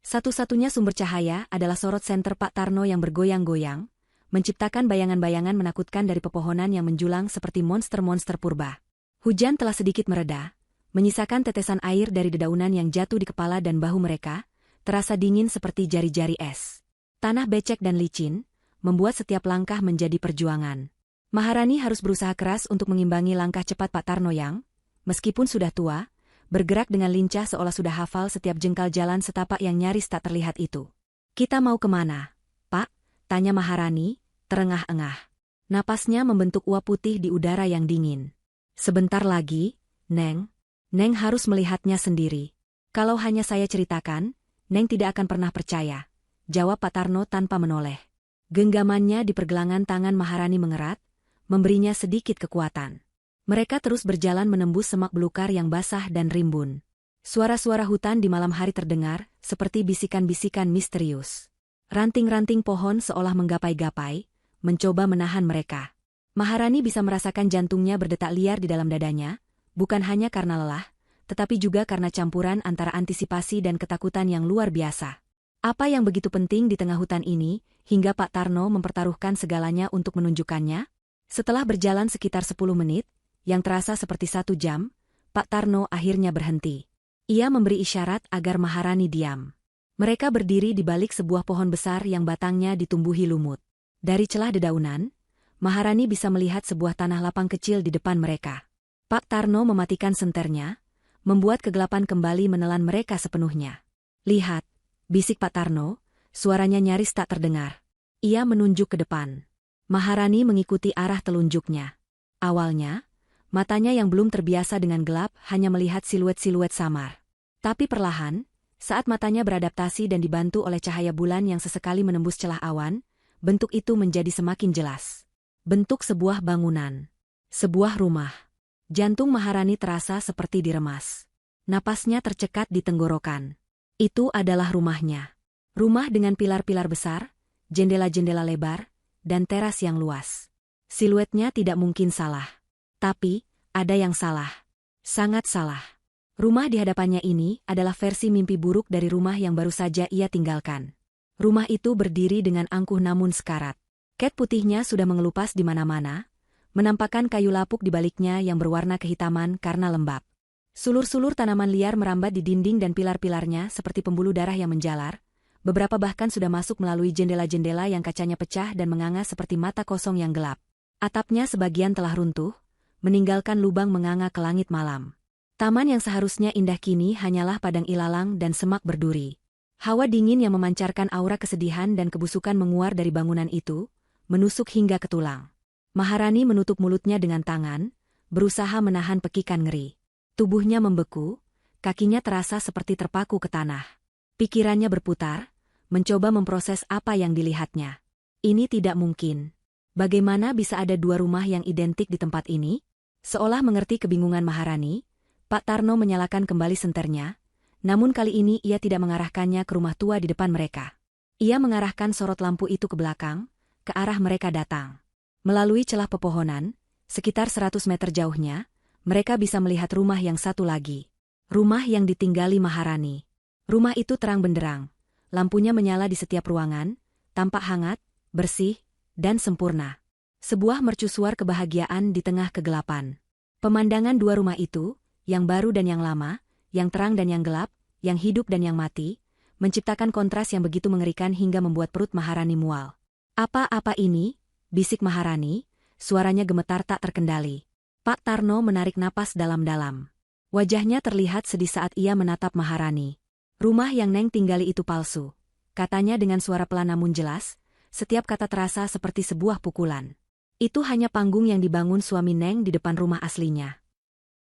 Speaker 1: Satu-satunya sumber cahaya adalah sorot senter Pak Tarno yang bergoyang-goyang, menciptakan bayangan-bayangan menakutkan dari pepohonan yang menjulang seperti monster-monster purba. Hujan telah sedikit mereda, menyisakan tetesan air dari dedaunan yang jatuh di kepala dan bahu mereka, terasa dingin seperti jari-jari es. Tanah becek dan licin, membuat setiap langkah menjadi perjuangan. Maharani harus berusaha keras untuk mengimbangi langkah cepat Pak Tarno yang, meskipun sudah tua, bergerak dengan lincah seolah sudah hafal setiap jengkal jalan setapak yang nyaris tak terlihat itu. "Kita mau kemana, Pak?" tanya Maharani, terengah-engah. Napasnya membentuk uap putih di udara yang dingin. "Sebentar lagi, Neng. Neng harus melihatnya sendiri. Kalau hanya saya ceritakan, Neng tidak akan pernah percaya," jawab Pak Tarno tanpa menoleh. Genggamannya di pergelangan tangan Maharani mengerat, memberinya sedikit kekuatan. Mereka terus berjalan menembus semak belukar yang basah dan rimbun. Suara-suara hutan di malam hari terdengar, seperti bisikan-bisikan misterius. Ranting-ranting pohon seolah menggapai-gapai, mencoba menahan mereka. Maharani bisa merasakan jantungnya berdetak liar di dalam dadanya, bukan hanya karena lelah, tetapi juga karena campuran antara antisipasi dan ketakutan yang luar biasa. Apa yang begitu penting di tengah hutan ini, hingga Pak Tarno mempertaruhkan segalanya untuk menunjukkannya? Setelah berjalan sekitar 10 menit, yang terasa seperti 1 jam, Pak Tarno akhirnya berhenti. Ia memberi isyarat agar Maharani diam. Mereka berdiri di balik sebuah pohon besar yang batangnya ditumbuhi lumut. Dari celah dedaunan, Maharani bisa melihat sebuah tanah lapang kecil di depan mereka. Pak Tarno mematikan senternya, membuat kegelapan kembali menelan mereka sepenuhnya. "Lihat," bisik Pak Tarno, suaranya nyaris tak terdengar. Ia menunjuk ke depan. Maharani mengikuti arah telunjuknya. Awalnya, matanya yang belum terbiasa dengan gelap hanya melihat siluet-siluet samar. Tapi perlahan, saat matanya beradaptasi dan dibantu oleh cahaya bulan yang sesekali menembus celah awan, bentuk itu menjadi semakin jelas. Bentuk sebuah bangunan. Sebuah rumah. Jantung Maharani terasa seperti diremas. Napasnya tercekat di tenggorokan. Itu adalah rumahnya. Rumah dengan pilar-pilar besar, jendela-jendela lebar, dan teras yang luas. Siluetnya tidak mungkin salah. Tapi, ada yang salah. Sangat salah. Rumah di hadapannya ini adalah versi mimpi buruk dari rumah yang baru saja ia tinggalkan. Rumah itu berdiri dengan angkuh namun sekarat. Cat putihnya sudah mengelupas di mana-mana, menampakkan kayu lapuk di baliknya yang berwarna kehitaman karena lembab. Sulur-sulur tanaman liar merambat di dinding dan pilar-pilarnya seperti pembuluh darah yang menjalar, beberapa bahkan sudah masuk melalui jendela-jendela yang kacanya pecah dan menganga seperti mata kosong yang gelap. Atapnya sebagian telah runtuh, meninggalkan lubang menganga ke langit malam. Taman yang seharusnya indah kini hanyalah padang ilalang dan semak berduri. Hawa dingin yang memancarkan aura kesedihan dan kebusukan menguar dari bangunan itu, menusuk hingga ke tulang. Maharani menutup mulutnya dengan tangan, berusaha menahan pekikan ngeri. Tubuhnya membeku, kakinya terasa seperti terpaku ke tanah. Pikirannya berputar, mencoba memproses apa yang dilihatnya. Ini tidak mungkin. Bagaimana bisa ada 2 rumah yang identik di tempat ini? Seolah mengerti kebingungan Maharani, Pak Tarno menyalakan kembali senternya, namun kali ini ia tidak mengarahkannya ke rumah tua di depan mereka. Ia mengarahkan sorot lampu itu ke belakang, ke arah mereka datang. Melalui celah pepohonan, sekitar 100 meter jauhnya, mereka bisa melihat rumah yang satu lagi. Rumah yang ditinggali Maharani. Rumah itu terang benderang. Lampunya menyala di setiap ruangan, tampak hangat, bersih, dan sempurna. Sebuah mercusuar kebahagiaan di tengah kegelapan. Pemandangan 2 rumah itu, yang baru dan yang lama, yang terang dan yang gelap, yang hidup dan yang mati, menciptakan kontras yang begitu mengerikan hingga membuat perut Maharani mual. "Apa-apa ini?" bisik Maharani, suaranya gemetar tak terkendali. Pak Tarno menarik napas dalam-dalam. Wajahnya terlihat sedih saat ia menatap Maharani. "Rumah yang Neng tinggali itu palsu," katanya dengan suara pelan namun jelas, setiap kata terasa seperti sebuah pukulan. "Itu hanya panggung yang dibangun suami Neng di depan rumah aslinya."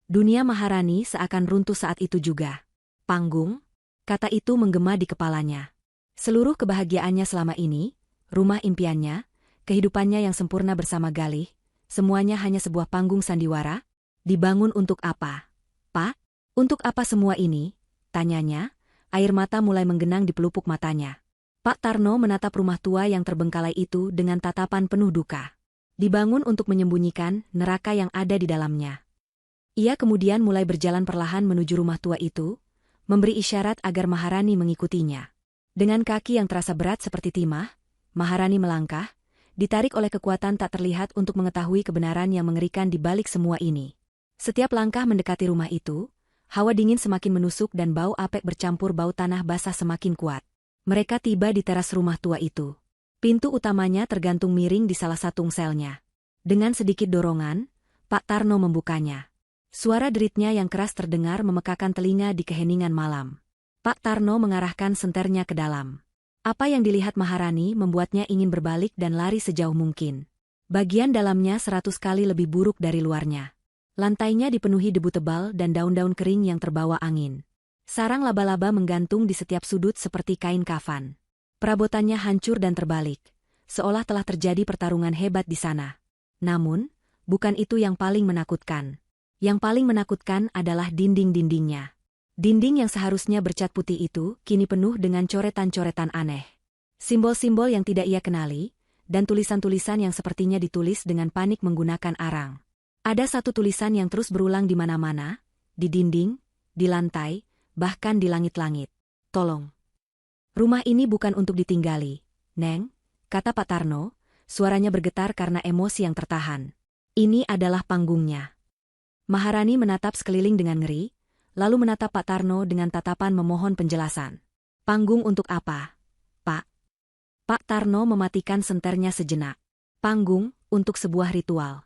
Speaker 1: Dunia Maharani seakan runtuh saat itu juga. "Panggung?" Kata itu menggema di kepalanya. Seluruh kebahagiaannya selama ini, rumah impiannya, kehidupannya yang sempurna bersama Galih, semuanya hanya sebuah panggung sandiwara? Dibangun untuk apa? "Pak, untuk apa semua ini?" tanyanya. Air mata mulai menggenang di pelupuk matanya. Pak Tarno menatap rumah tua yang terbengkalai itu dengan tatapan penuh duka. Dibangun untuk menyembunyikan neraka yang ada di dalamnya. Ia kemudian mulai berjalan perlahan menuju rumah tua itu, memberi isyarat agar Maharani mengikutinya. Dengan kaki yang terasa berat seperti timah, Maharani melangkah, ditarik oleh kekuatan tak terlihat untuk mengetahui kebenaran yang mengerikan di balik semua ini. Setiap langkah mendekati rumah itu, hawa dingin semakin menusuk dan bau apek bercampur bau tanah basah semakin kuat. Mereka tiba di teras rumah tua itu. Pintu utamanya tergantung miring di salah satu selnya. Dengan sedikit dorongan, Pak Tarno membukanya. Suara deritnya yang keras terdengar memekakan telinga di keheningan malam. Pak Tarno mengarahkan senternya ke dalam. Apa yang dilihat Maharani membuatnya ingin berbalik dan lari sejauh mungkin. Bagian dalamnya 100 kali lebih buruk dari luarnya. Lantainya dipenuhi debu tebal dan daun-daun kering yang terbawa angin. Sarang laba-laba menggantung di setiap sudut seperti kain kafan. Perabotannya hancur dan terbalik, seolah telah terjadi pertarungan hebat di sana. Namun, bukan itu yang paling menakutkan. Yang paling menakutkan adalah dinding-dindingnya. Dinding yang seharusnya bercat putih itu kini penuh dengan coretan-coretan aneh. Simbol-simbol yang tidak ia kenali, dan tulisan-tulisan yang sepertinya ditulis dengan panik menggunakan arang. Ada satu tulisan yang terus berulang di mana-mana, di dinding, di lantai, bahkan di langit-langit. Tolong. Rumah ini bukan untuk ditinggali, Neng, kata Pak Tarno, suaranya bergetar karena emosi yang tertahan. Ini adalah panggungnya. Maharani menatap sekeliling dengan ngeri, lalu menatap Pak Tarno dengan tatapan memohon penjelasan. Panggung untuk apa, Pak? Pak Tarno mematikan senternya sejenak. Panggung untuk sebuah ritual.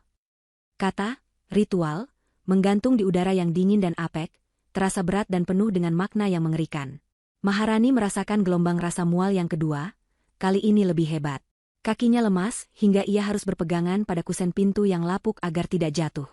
Speaker 1: Kata, ritual, menggantung di udara yang dingin dan apek, terasa berat dan penuh dengan makna yang mengerikan. Maharani merasakan gelombang rasa mual yang kedua, kali ini lebih hebat. Kakinya lemas hingga ia harus berpegangan pada kusen pintu yang lapuk agar tidak jatuh.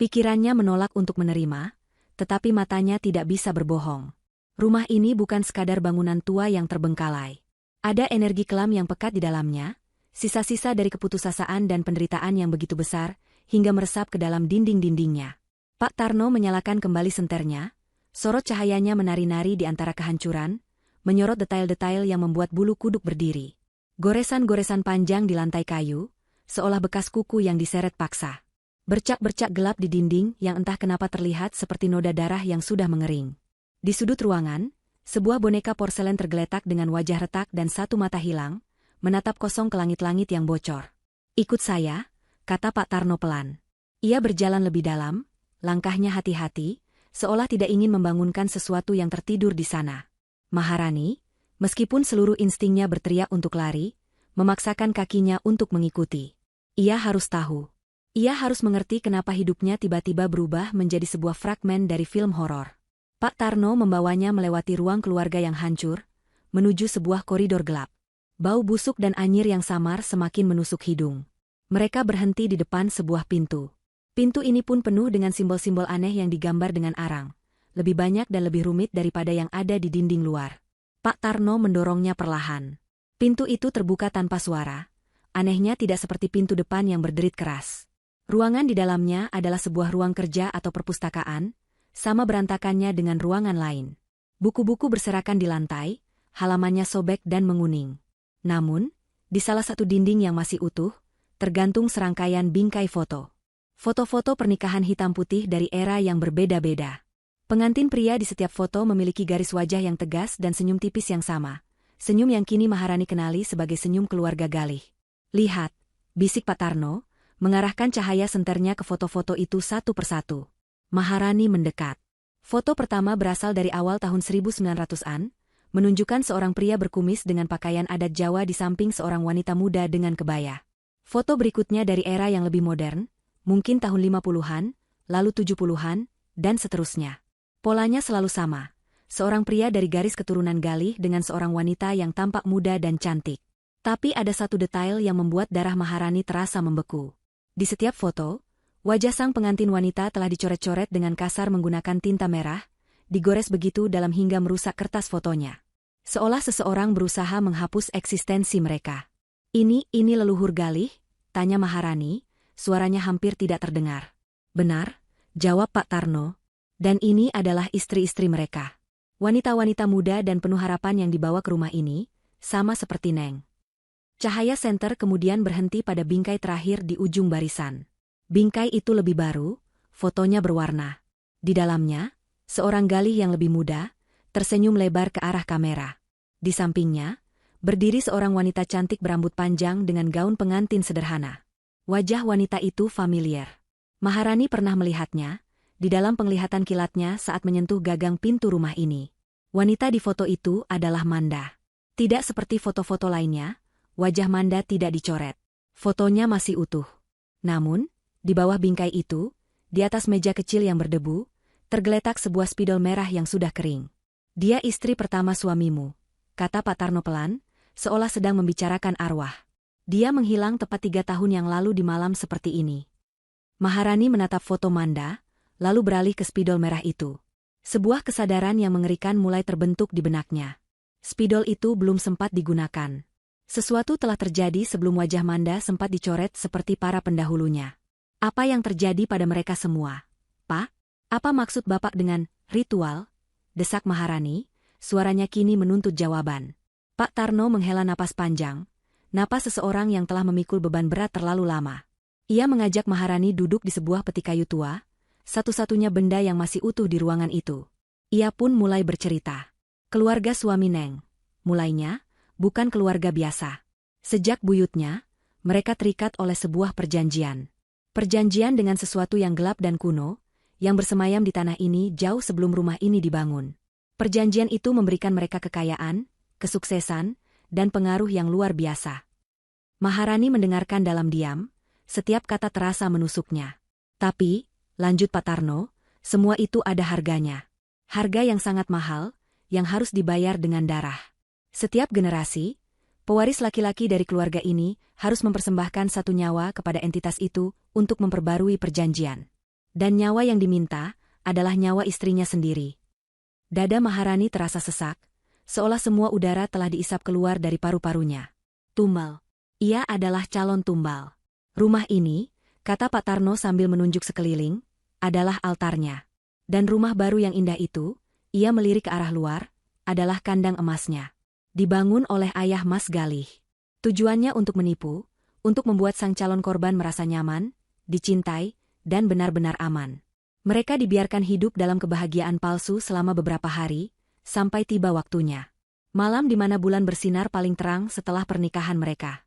Speaker 1: Pikirannya menolak untuk menerima, tetapi matanya tidak bisa berbohong. Rumah ini bukan sekadar bangunan tua yang terbengkalai. Ada energi kelam yang pekat di dalamnya, sisa-sisa dari keputusasaan dan penderitaan yang begitu besar, hingga meresap ke dalam dinding-dindingnya. Pak Tarno menyalakan kembali senternya, sorot cahayanya menari-nari di antara kehancuran, menyorot detail-detail yang membuat bulu kuduk berdiri. Goresan-goresan panjang di lantai kayu, seolah bekas kuku yang diseret paksa. Bercak-bercak gelap di dinding yang entah kenapa terlihat seperti noda darah yang sudah mengering. Di sudut ruangan, sebuah boneka porselen tergeletak dengan wajah retak dan satu mata hilang, menatap kosong ke langit-langit yang bocor. Ikut saya, kata Pak Tarno pelan. Ia berjalan lebih dalam, langkahnya hati-hati, seolah tidak ingin membangunkan sesuatu yang tertidur di sana. Maharani, meskipun seluruh instingnya berteriak untuk lari, memaksakan kakinya untuk mengikuti. Ia harus tahu. Ia harus mengerti kenapa hidupnya tiba-tiba berubah menjadi sebuah fragmen dari film horor. Pak Tarno membawanya melewati ruang keluarga yang hancur, menuju sebuah koridor gelap. Bau busuk dan anyir yang samar semakin menusuk hidung. Mereka berhenti di depan sebuah pintu. Pintu ini pun penuh dengan simbol-simbol aneh yang digambar dengan arang. Lebih banyak dan lebih rumit daripada yang ada di dinding luar. Pak Tarno mendorongnya perlahan. Pintu itu terbuka tanpa suara. Anehnya tidak seperti pintu depan yang berderit keras. Ruangan di dalamnya adalah sebuah ruang kerja atau perpustakaan, sama berantakannya dengan ruangan lain. Buku-buku berserakan di lantai, halamannya sobek dan menguning. Namun, di salah satu dinding yang masih utuh, tergantung serangkaian bingkai foto. Foto-foto pernikahan hitam putih dari era yang berbeda-beda. Pengantin pria di setiap foto memiliki garis wajah yang tegas dan senyum tipis yang sama. Senyum yang kini Maharani kenali sebagai senyum keluarga Galih. Lihat, bisik Pak Tarno, mengarahkan cahaya senternya ke foto-foto itu satu persatu. Maharani mendekat. Foto pertama berasal dari awal tahun 1900-an, menunjukkan seorang pria berkumis dengan pakaian adat Jawa di samping seorang wanita muda dengan kebaya. Foto berikutnya dari era yang lebih modern, mungkin tahun 50-an, lalu 70-an, dan seterusnya. Polanya selalu sama. Seorang pria dari garis keturunan Galih dengan seorang wanita yang tampak muda dan cantik. Tapi ada satu detail yang membuat darah Maharani terasa membeku. Di setiap foto, wajah sang pengantin wanita telah dicoret-coret dengan kasar menggunakan tinta merah, digores begitu dalam hingga merusak kertas fotonya. Seolah seseorang berusaha menghapus eksistensi mereka. Ini leluhur Galih? Tanya Maharani, suaranya hampir tidak terdengar. Benar, jawab Pak Tarno. Dan ini adalah istri-istri mereka. Wanita-wanita muda dan penuh harapan yang dibawa ke rumah ini, sama seperti Neng. Cahaya senter kemudian berhenti pada bingkai terakhir di ujung barisan. Bingkai itu lebih baru, fotonya berwarna. Di dalamnya, seorang Galih yang lebih muda, tersenyum lebar ke arah kamera. Di sampingnya, Berdiri seorang wanita cantik berambut panjang dengan gaun pengantin sederhana. Wajah wanita itu familiar. Maharani pernah melihatnya, di dalam penglihatan kilatnya saat menyentuh gagang pintu rumah ini. Wanita di foto itu adalah Manda. Tidak seperti foto-foto lainnya, wajah Manda tidak dicoret. Fotonya masih utuh. Namun, di bawah bingkai itu, di atas meja kecil yang berdebu, tergeletak sebuah spidol merah yang sudah kering. Dia istri pertama suamimu, kata Pak Tarno pelan, seolah sedang membicarakan arwah. Dia menghilang tepat 3 tahun yang lalu di malam seperti ini. Maharani menatap foto Manda, lalu beralih ke spidol merah itu. Sebuah kesadaran yang mengerikan mulai terbentuk di benaknya. Spidol itu belum sempat digunakan. Sesuatu telah terjadi sebelum wajah Manda sempat dicoret seperti para pendahulunya. Apa yang terjadi pada mereka semua? Pak, apa maksud Bapak dengan ritual? Desak Maharani, suaranya kini menuntut jawaban. Pak Tarno menghela napas panjang, napas seseorang yang telah memikul beban berat terlalu lama. Ia mengajak Maharani duduk di sebuah peti kayu tua, satu-satunya benda yang masih utuh di ruangan itu. Ia pun mulai bercerita. Keluarga suami Neng. Mulainya, bukan keluarga biasa. Sejak buyutnya, mereka terikat oleh sebuah perjanjian. Perjanjian dengan sesuatu yang gelap dan kuno, yang bersemayam di tanah ini jauh sebelum rumah ini dibangun. Perjanjian itu memberikan mereka kekayaan, kesuksesan, dan pengaruh yang luar biasa. Maharani mendengarkan dalam diam, setiap kata terasa menusuknya. Tapi, lanjut Pak Tarno, semua itu ada harganya. Harga yang sangat mahal, yang harus dibayar dengan darah. Setiap generasi, pewaris laki-laki dari keluarga ini harus mempersembahkan satu nyawa kepada entitas itu untuk memperbarui perjanjian. Dan nyawa yang diminta adalah nyawa istrinya sendiri. Dada Maharani terasa sesak, seolah semua udara telah diisap keluar dari paru-parunya. Tumbal. Ia adalah calon tumbal. Rumah ini, kata Pak Tarno sambil menunjuk sekeliling, adalah altarnya. Dan rumah baru yang indah itu, ia melirik ke arah luar, adalah kandang emasnya. Dibangun oleh ayah Mas Galih. Tujuannya untuk menipu, untuk membuat sang calon korban merasa nyaman, dicintai, dan benar-benar aman. Mereka dibiarkan hidup dalam kebahagiaan palsu selama beberapa hari, sampai tiba waktunya. Malam di mana bulan bersinar paling terang setelah pernikahan mereka.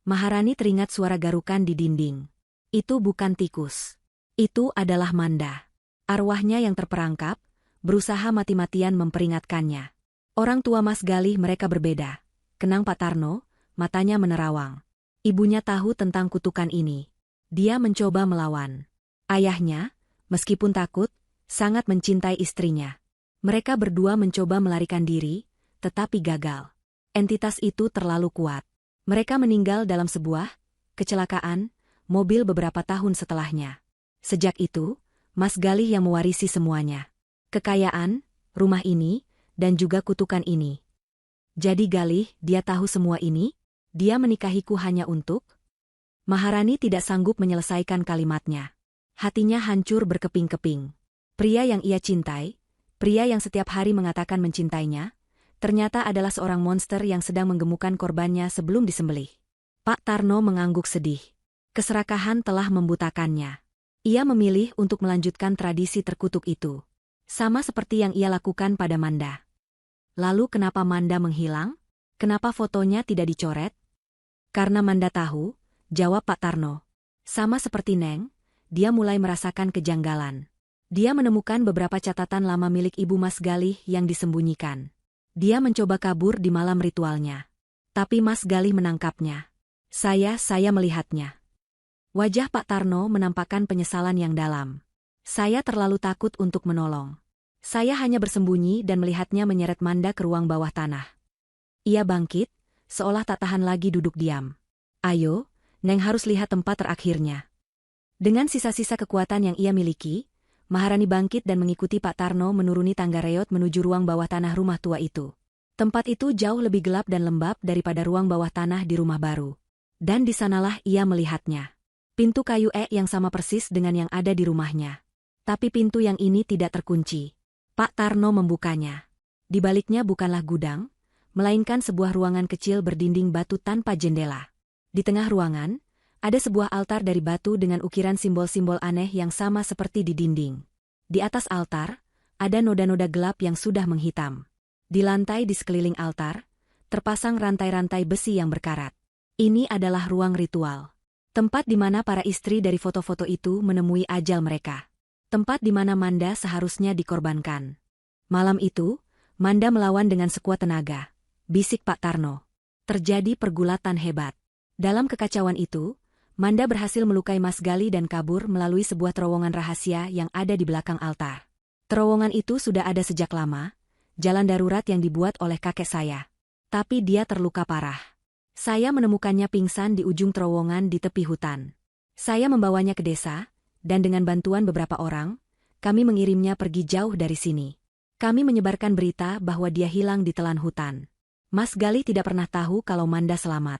Speaker 1: Maharani teringat suara garukan di dinding. Itu bukan tikus. Itu adalah Manda. Arwahnya yang terperangkap, berusaha mati-matian memperingatkannya. Orang tua Mas Galih mereka berbeda. Kenang Pak Tarno, matanya menerawang. Ibunya tahu tentang kutukan ini. Dia mencoba melawan. Ayahnya, meskipun takut, sangat mencintai istrinya. Mereka berdua mencoba melarikan diri, tetapi gagal. Entitas itu terlalu kuat. Mereka meninggal dalam sebuah kecelakaan mobil beberapa tahun setelahnya. Sejak itu, Mas Galih yang mewarisi semuanya. Kekayaan, rumah ini, dan juga kutukan ini. Jadi Galih, dia tahu semua ini? Dia menikahiku hanya untuk? Maharani tidak sanggup menyelesaikan kalimatnya. Hatinya hancur berkeping-keping. Pria yang ia cintai, pria yang setiap hari mengatakan mencintainya, ternyata adalah seorang monster yang sedang menggemukkan korbannya sebelum disembelih. Pak Tarno mengangguk sedih. Keserakahan telah membutakannya. Ia memilih untuk melanjutkan tradisi terkutuk itu. Sama seperti yang ia lakukan pada Manda. Lalu kenapa Manda menghilang? Kenapa fotonya tidak dicoret? Karena Manda tahu, jawab Pak Tarno. Sama seperti Neng, dia mulai merasakan kejanggalan. Dia menemukan beberapa catatan lama milik Ibu Mas Galih yang disembunyikan. Dia mencoba kabur di malam ritualnya. Tapi Mas Galih menangkapnya. Saya melihatnya. Wajah Pak Tarno menampakkan penyesalan yang dalam. Saya terlalu takut untuk menolong. Saya hanya bersembunyi dan melihatnya menyeret Manda ke ruang bawah tanah. Ia bangkit, seolah tak tahan lagi duduk diam. Ayo, Neng harus lihat tempat terakhirnya. Dengan sisa-sisa kekuatan yang ia miliki, Maharani bangkit dan mengikuti Pak Tarno menuruni tangga reot menuju ruang bawah tanah rumah tua itu. Tempat itu jauh lebih gelap dan lembab daripada ruang bawah tanah di rumah baru. Dan di sanalah ia melihatnya. Pintu kayu yang sama persis dengan yang ada di rumahnya. Tapi pintu yang ini tidak terkunci. Pak Tarno membukanya. Di baliknya bukanlah gudang, melainkan sebuah ruangan kecil berdinding batu tanpa jendela. Di tengah ruangan, ada sebuah altar dari batu dengan ukiran simbol-simbol aneh yang sama seperti di dinding. Di atas altar, ada noda-noda gelap yang sudah menghitam. Di lantai di sekeliling altar, terpasang rantai-rantai besi yang berkarat. Ini adalah ruang ritual. Tempat di mana para istri dari foto-foto itu menemui ajal mereka. Tempat di mana Manda seharusnya dikorbankan. Malam itu, Manda melawan dengan sekuat tenaga. Bisik Pak Tarno. Terjadi pergulatan hebat. Dalam kekacauan itu, Manda berhasil melukai Mas Gali dan kabur melalui sebuah terowongan rahasia yang ada di belakang altar. Terowongan itu sudah ada sejak lama, jalan darurat yang dibuat oleh kakek saya. Tapi dia terluka parah. Saya menemukannya pingsan di ujung terowongan di tepi hutan. Saya membawanya ke desa, dan dengan bantuan beberapa orang, kami mengirimnya pergi jauh dari sini. Kami menyebarkan berita bahwa dia hilang di telan hutan. Mas Gali tidak pernah tahu kalau Manda selamat.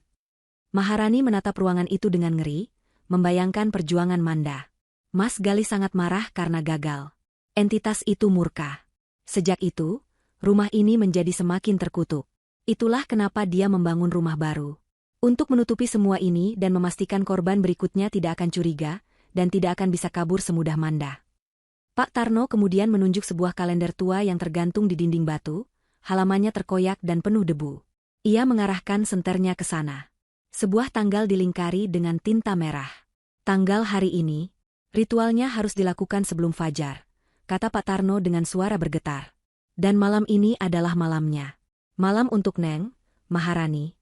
Speaker 1: Maharani menatap ruangan itu dengan ngeri, membayangkan perjuangan Manda. Mas Gali sangat marah karena gagal. Entitas itu murka. Sejak itu, rumah ini menjadi semakin terkutuk. Itulah kenapa dia membangun rumah baru. Untuk menutupi semua ini dan memastikan korban berikutnya tidak akan curiga, dan tidak akan bisa kabur semudah Manda. Pak Tarno kemudian menunjuk sebuah kalender tua yang tergantung di dinding batu, halamannya terkoyak dan penuh debu. Ia mengarahkan senternya ke sana. Sebuah tanggal dilingkari dengan tinta merah. Tanggal hari ini, ritualnya harus dilakukan sebelum fajar, kata Pak Tarno dengan suara bergetar. Dan malam ini adalah malamnya. Malam untuk Neng, Maharani.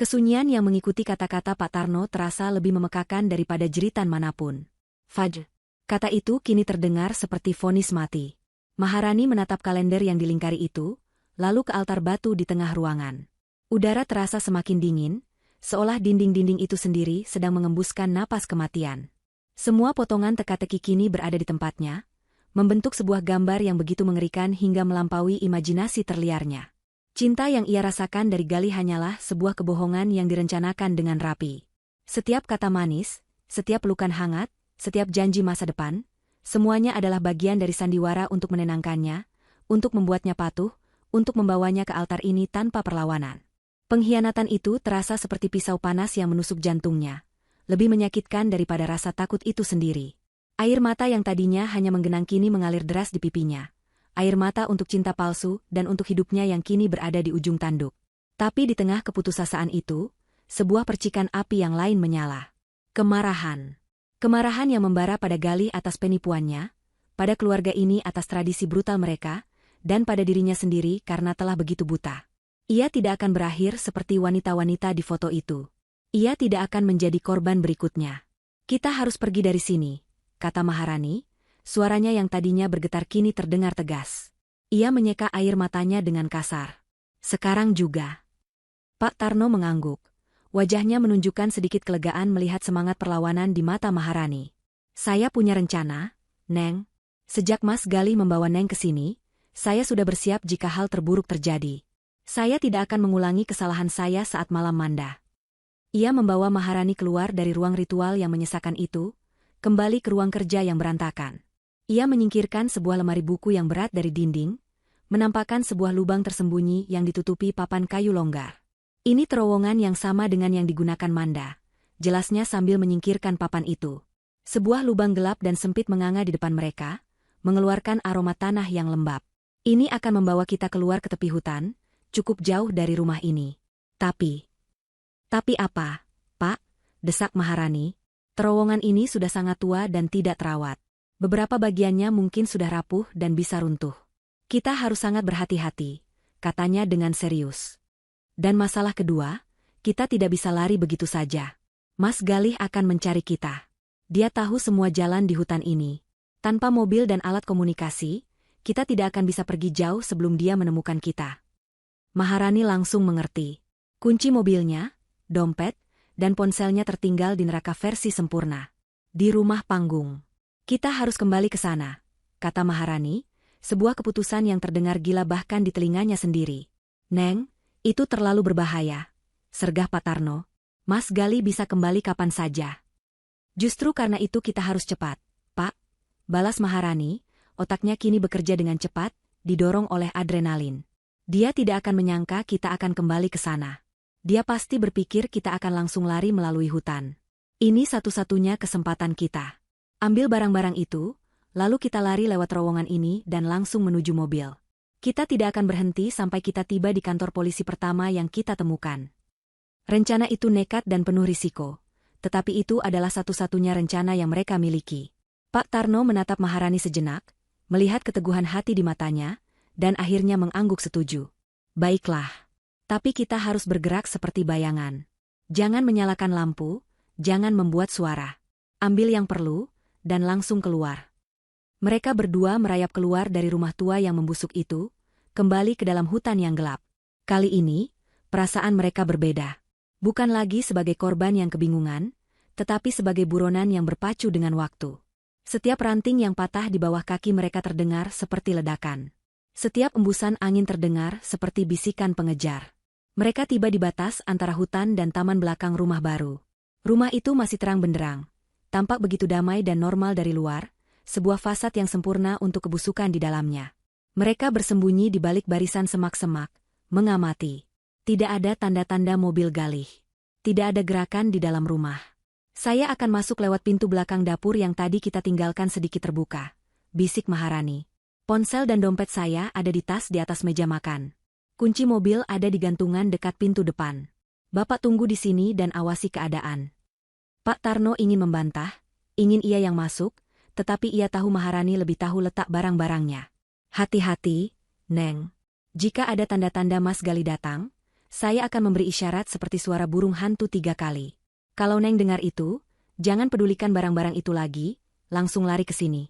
Speaker 1: Kesunyian yang mengikuti kata-kata Pak Tarno terasa lebih memekakan daripada jeritan manapun. Fajr. Kata itu kini terdengar seperti vonis mati. Maharani menatap kalender yang dilingkari itu, lalu ke altar batu di tengah ruangan. Udara terasa semakin dingin, seolah dinding-dinding itu sendiri sedang mengembuskan napas kematian. Semua potongan teka-teki kini berada di tempatnya, membentuk sebuah gambar yang begitu mengerikan hingga melampaui imajinasi terliarnya. Cinta yang ia rasakan dari Gali hanyalah sebuah kebohongan yang direncanakan dengan rapi. Setiap kata manis, setiap pelukan hangat, setiap janji masa depan, semuanya adalah bagian dari sandiwara untuk menenangkannya, untuk membuatnya patuh, untuk membawanya ke altar ini tanpa perlawanan. Pengkhianatan itu terasa seperti pisau panas yang menusuk jantungnya, lebih menyakitkan daripada rasa takut itu sendiri. Air mata yang tadinya hanya menggenang kini mengalir deras di pipinya. Air mata untuk cinta palsu dan untuk hidupnya yang kini berada di ujung tanduk. Tapi di tengah keputusasaan itu, sebuah percikan api yang lain menyala. Kemarahan. Kemarahan yang membara pada Gali atas penipuannya, pada keluarga ini atas tradisi brutal mereka, dan pada dirinya sendiri karena telah begitu buta. Ia tidak akan berakhir seperti wanita-wanita di foto itu. Ia tidak akan menjadi korban berikutnya. Kita harus pergi dari sini, kata Maharani. Suaranya yang tadinya bergetar kini terdengar tegas. Ia menyeka air matanya dengan kasar. Sekarang juga. Pak Tarno mengangguk. Wajahnya menunjukkan sedikit kelegaan melihat semangat perlawanan di mata Maharani. Saya punya rencana, Neng. Sejak Mas Gali membawa Neng ke sini, saya sudah bersiap jika hal terburuk terjadi. Saya tidak akan mengulangi kesalahan saya saat malam Manda. Ia membawa Maharani keluar dari ruang ritual yang menyesakan itu, kembali ke ruang kerja yang berantakan. Ia menyingkirkan sebuah lemari buku yang berat dari dinding, menampakkan sebuah lubang tersembunyi yang ditutupi papan kayu longgar. Ini terowongan yang sama dengan yang digunakan Manda, jelasnya sambil menyingkirkan papan itu. Sebuah lubang gelap dan sempit menganga di depan mereka, mengeluarkan aroma tanah yang lembab. Ini akan membawa kita keluar ke tepi hutan, cukup jauh dari rumah ini. Tapi apa, Pak? Desak Maharani. Terowongan ini sudah sangat tua dan tidak terawat. Beberapa bagiannya mungkin sudah rapuh dan bisa runtuh. Kita harus sangat berhati-hati, katanya dengan serius. Dan masalah kedua, kita tidak bisa lari begitu saja. Mas Galih akan mencari kita. Dia tahu semua jalan di hutan ini. Tanpa mobil dan alat komunikasi, kita tidak akan bisa pergi jauh sebelum dia menemukan kita. Maharani langsung mengerti. Kunci mobilnya, dompet, dan ponselnya tertinggal di neraka versi sempurna. Di rumah panggung. Kita harus kembali ke sana, kata Maharani, sebuah keputusan yang terdengar gila bahkan di telinganya sendiri. Neng, itu terlalu berbahaya, sergah Pak Tarno. Mas Gali bisa kembali kapan saja. Justru karena itu kita harus cepat, Pak, balas Maharani, otaknya kini bekerja dengan cepat, didorong oleh adrenalin. Dia tidak akan menyangka kita akan kembali ke sana. Dia pasti berpikir kita akan langsung lari melalui hutan. Ini satu-satunya kesempatan kita. Ambil barang-barang itu, lalu kita lari lewat terowongan ini dan langsung menuju mobil. Kita tidak akan berhenti sampai kita tiba di kantor polisi pertama yang kita temukan. Rencana itu nekat dan penuh risiko, tetapi itu adalah satu-satunya rencana yang mereka miliki. Pak Tarno menatap Maharani sejenak, melihat keteguhan hati di matanya, dan akhirnya mengangguk setuju. Baiklah. Tapi kita harus bergerak seperti bayangan. Jangan menyalakan lampu, jangan membuat suara. Ambil yang perlu, dan langsung keluar. Mereka berdua merayap keluar dari rumah tua yang membusuk itu, kembali ke dalam hutan yang gelap. Kali ini, perasaan mereka berbeda. Bukan lagi sebagai korban yang kebingungan, tetapi sebagai buronan yang berpacu dengan waktu. Setiap ranting yang patah di bawah kaki mereka terdengar seperti ledakan. Setiap embusan angin terdengar seperti bisikan pengejar. Mereka tiba di batas antara hutan dan taman belakang rumah baru. Rumah itu masih terang benderang, tampak begitu damai dan normal dari luar, sebuah fasad yang sempurna untuk kebusukan di dalamnya. Mereka bersembunyi di balik barisan semak-semak, mengamati. Tidak ada tanda-tanda mobil galih. Tidak ada gerakan di dalam rumah. Saya akan masuk lewat pintu belakang dapur yang tadi kita tinggalkan sedikit terbuka, bisik Maharani. Ponsel dan dompet saya ada di tas di atas meja makan. Kunci mobil ada di gantungan dekat pintu depan. Bapak tunggu di sini dan awasi keadaan. Pak Tarno ingin membantah, ingin ia yang masuk, tetapi ia tahu Maharani lebih tahu letak barang-barangnya. Hati-hati, Neng. Jika ada tanda-tanda Mas Gali datang, saya akan memberi isyarat seperti suara burung hantu 3 kali. Kalau Neng dengar itu, jangan pedulikan barang-barang itu lagi, langsung lari ke sini.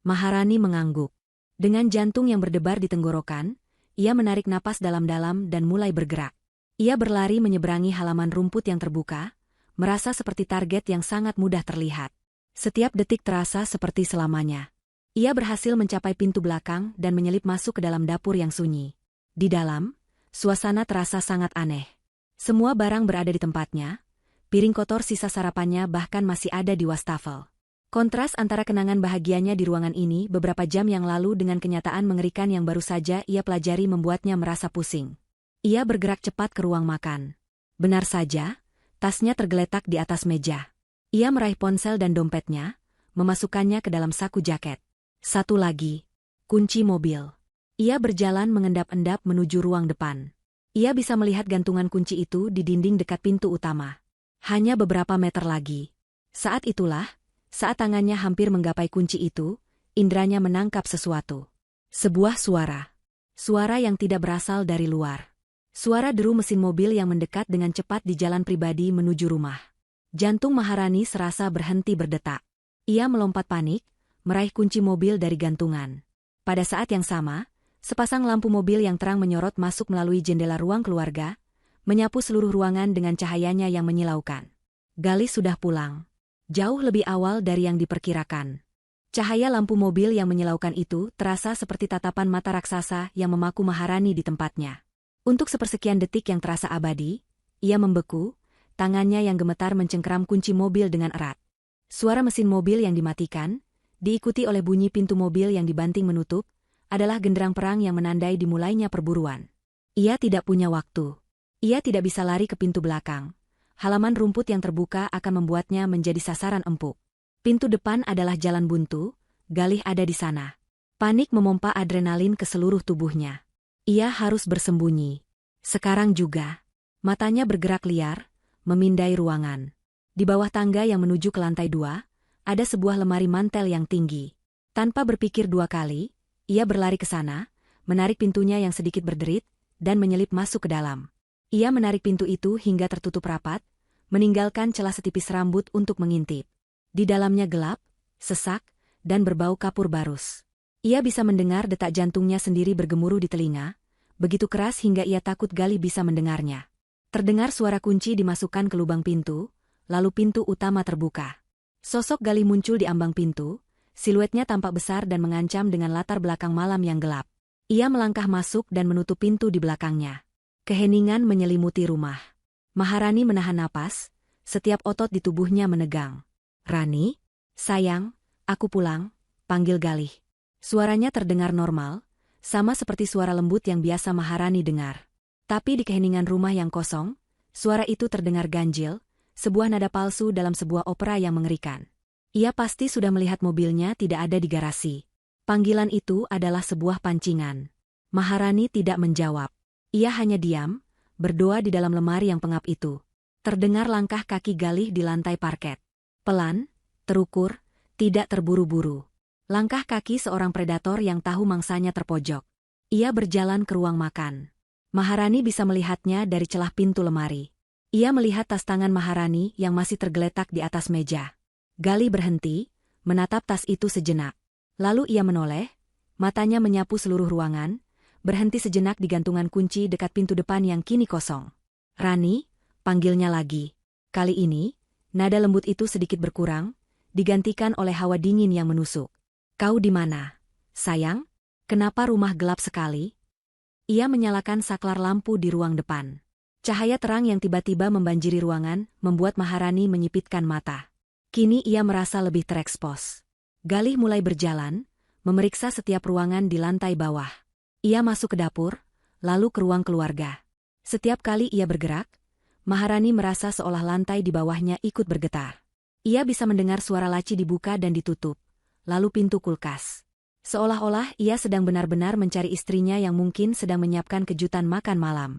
Speaker 1: Maharani mengangguk. Dengan jantung yang berdebar di tenggorokan, ia menarik napas dalam-dalam dan mulai bergerak. Ia berlari menyeberangi halaman rumput yang terbuka, merasa seperti target yang sangat mudah terlihat. Setiap detik terasa seperti selamanya. Ia berhasil mencapai pintu belakang dan menyelip masuk ke dalam dapur yang sunyi. Di dalam, suasana terasa sangat aneh. Semua barang berada di tempatnya, piring kotor sisa sarapannya bahkan masih ada di wastafel. Kontras antara kenangan bahagianya di ruangan ini beberapa jam yang lalu dengan kenyataan mengerikan yang baru saja ia pelajari membuatnya merasa pusing. Ia bergerak cepat ke ruang makan. Benar saja, tasnya tergeletak di atas meja. Ia meraih ponsel dan dompetnya, memasukkannya ke dalam saku jaket. Satu lagi, kunci mobil. Ia berjalan mengendap-endap menuju ruang depan. Ia bisa melihat gantungan kunci itu di dinding dekat pintu utama. Hanya beberapa meter lagi. Saat itulah, saat tangannya hampir menggapai kunci itu, indranya menangkap sesuatu. Sebuah suara. Suara yang tidak berasal dari luar. Suara deru mesin mobil yang mendekat dengan cepat di jalan pribadi menuju rumah. Jantung Maharani serasa berhenti berdetak. Ia melompat panik, meraih kunci mobil dari gantungan. Pada saat yang sama, sepasang lampu mobil yang terang menyorot masuk melalui jendela ruang keluarga, menyapu seluruh ruangan dengan cahayanya yang menyilaukan. Gali sudah pulang. Jauh lebih awal dari yang diperkirakan. Cahaya lampu mobil yang menyilaukan itu terasa seperti tatapan mata raksasa yang memaku Maharani di tempatnya. Untuk sepersekian detik yang terasa abadi, ia membeku, tangannya yang gemetar mencengkeram kunci mobil dengan erat. Suara mesin mobil yang dimatikan, diikuti oleh bunyi pintu mobil yang dibanting menutup, adalah genderang perang yang menandai dimulainya perburuan. Ia tidak punya waktu. Ia tidak bisa lari ke pintu belakang. Halaman rumput yang terbuka akan membuatnya menjadi sasaran empuk. Pintu depan adalah jalan buntu, Galih ada di sana. Panik memompa adrenalin ke seluruh tubuhnya. Ia harus bersembunyi. Sekarang juga. Matanya bergerak liar, memindai ruangan. Di bawah tangga yang menuju ke lantai 2, ada sebuah lemari mantel yang tinggi. Tanpa berpikir 2 kali, ia berlari ke sana, menarik pintunya yang sedikit berderit, dan menyelip masuk ke dalam. Ia menarik pintu itu hingga tertutup rapat, meninggalkan celah setipis rambut untuk mengintip. Di dalamnya gelap, sesak, dan berbau kapur barus. Ia bisa mendengar detak jantungnya sendiri bergemuruh di telinga, begitu keras hingga ia takut Gali bisa mendengarnya. Terdengar suara kunci dimasukkan ke lubang pintu, lalu pintu utama terbuka. Sosok Gali muncul di ambang pintu, siluetnya tampak besar dan mengancam dengan latar belakang malam yang gelap. Ia melangkah masuk dan menutup pintu di belakangnya. Keheningan menyelimuti rumah. Maharani menahan napas, setiap otot di tubuhnya menegang. "Rani? Sayang, aku pulang," panggil Galih. Suaranya terdengar normal, sama seperti suara lembut yang biasa Maharani dengar. Tapi di keheningan rumah yang kosong, suara itu terdengar ganjil, sebuah nada palsu dalam sebuah opera yang mengerikan. Ia pasti sudah melihat mobilnya tidak ada di garasi. Panggilan itu adalah sebuah pancingan. Maharani tidak menjawab. Ia hanya diam, berdoa di dalam lemari yang pengap itu. Terdengar langkah kaki Galih di lantai parket. Pelan, terukur, tidak terburu-buru. Langkah kaki seorang predator yang tahu mangsanya terpojok. Ia berjalan ke ruang makan. Maharani bisa melihatnya dari celah pintu lemari. Ia melihat tas tangan Maharani yang masih tergeletak di atas meja. Galih berhenti, menatap tas itu sejenak. Lalu ia menoleh, matanya menyapu seluruh ruangan, berhenti sejenak di gantungan kunci dekat pintu depan yang kini kosong. "Rani," panggilnya lagi. Kali ini, nada lembut itu sedikit berkurang, digantikan oleh hawa dingin yang menusuk. "Kau di mana, sayang? Kenapa rumah gelap sekali?" Ia menyalakan saklar lampu di ruang depan. Cahaya terang yang tiba-tiba membanjiri ruangan membuat Maharani menyipitkan mata. Kini ia merasa lebih terekspos. Galih mulai berjalan, memeriksa setiap ruangan di lantai bawah. Ia masuk ke dapur, lalu ke ruang keluarga. Setiap kali ia bergerak, Maharani merasa seolah lantai di bawahnya ikut bergetar. Ia bisa mendengar suara laci dibuka dan ditutup, lalu pintu kulkas. Seolah-olah ia sedang benar-benar mencari istrinya yang mungkin sedang menyiapkan kejutan makan malam.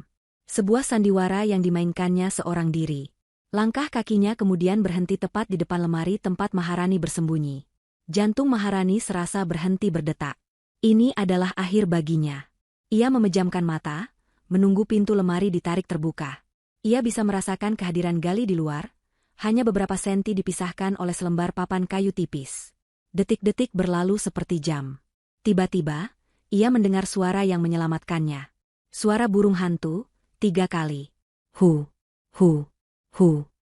Speaker 1: Sebuah sandiwara yang dimainkannya seorang diri. Langkah kakinya kemudian berhenti tepat di depan lemari tempat Maharani bersembunyi. Jantung Maharani serasa berhenti berdetak. Ini adalah akhir baginya. Ia memejamkan mata, menunggu pintu lemari ditarik terbuka. Ia bisa merasakan kehadiran Galih di luar, hanya beberapa senti dipisahkan oleh selembar papan kayu tipis. Detik-detik berlalu seperti jam. Tiba-tiba, ia mendengar suara yang menyelamatkannya. Suara burung hantu, 3 kali. Hu, hu, hu.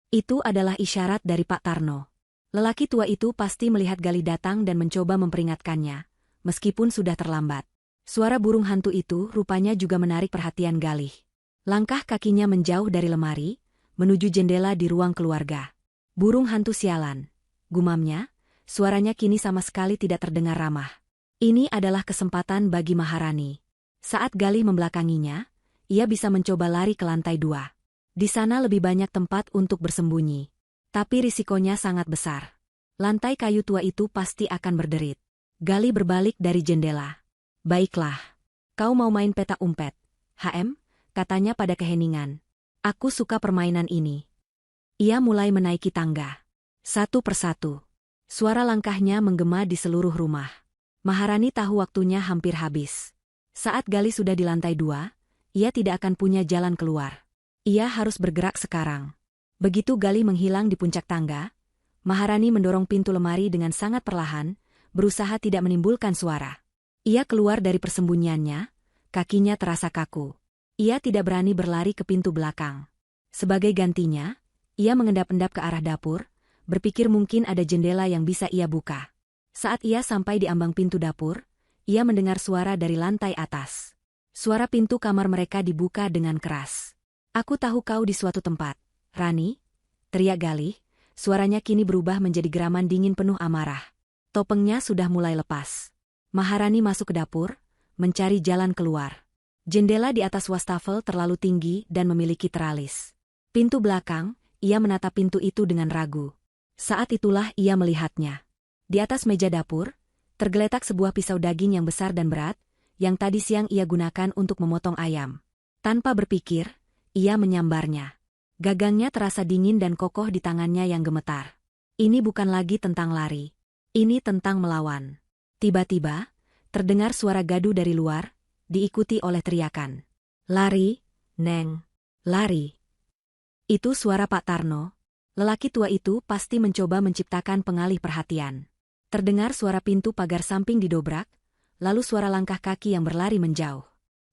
Speaker 1: Itu adalah isyarat dari Pak Tarno. Lelaki tua itu pasti melihat Galih datang dan mencoba memperingatkannya, meskipun sudah terlambat. Suara burung hantu itu rupanya juga menarik perhatian Galih. Langkah kakinya menjauh dari lemari, menuju jendela di ruang keluarga. "Burung hantu sialan," gumamnya, suaranya kini sama sekali tidak terdengar ramah. Ini adalah kesempatan bagi Maharani. Saat Galih membelakanginya, ia bisa mencoba lari ke lantai 2. Di sana lebih banyak tempat untuk bersembunyi. Tapi risikonya sangat besar. Lantai kayu tua itu pasti akan berderit. Galih berbalik dari jendela. "Baiklah. Kau mau main petak umpet, HM?" katanya pada keheningan. "Aku suka permainan ini." Ia mulai menaiki tangga. Satu persatu. Suara langkahnya menggema di seluruh rumah. Maharani tahu waktunya hampir habis. Saat Galih sudah di lantai 2, ia tidak akan punya jalan keluar. Ia harus bergerak sekarang. Begitu Galih menghilang di puncak tangga, Maharani mendorong pintu lemari dengan sangat perlahan, berusaha tidak menimbulkan suara. Ia keluar dari persembunyiannya, kakinya terasa kaku. Ia tidak berani berlari ke pintu belakang. Sebagai gantinya, ia mengendap-endap ke arah dapur, berpikir mungkin ada jendela yang bisa ia buka. Saat ia sampai di ambang pintu dapur, ia mendengar suara dari lantai atas. Suara pintu kamar mereka dibuka dengan keras. "Aku tahu kau di suatu tempat, Rani," teriak Galih. Suaranya kini berubah menjadi geraman dingin penuh amarah. Topengnya sudah mulai lepas. Maharani masuk ke dapur, mencari jalan keluar. Jendela di atas wastafel terlalu tinggi dan memiliki teralis. Pintu belakang, ia menatap pintu itu dengan ragu. Saat itulah ia melihatnya. Di atas meja dapur, tergeletak sebuah pisau daging yang besar dan berat, yang tadi siang ia gunakan untuk memotong ayam. Tanpa berpikir, ia menyambarnya. Gagangnya terasa dingin dan kokoh di tangannya yang gemetar. Ini bukan lagi tentang lari. Ini tentang melawan. Tiba-tiba, terdengar suara gaduh dari luar, diikuti oleh teriakan. "Lari, Neng! Lari!" Itu suara Pak Tarno. Lelaki tua itu pasti mencoba menciptakan pengalih perhatian. Terdengar suara pintu pagar samping didobrak, lalu suara langkah kaki yang berlari menjauh.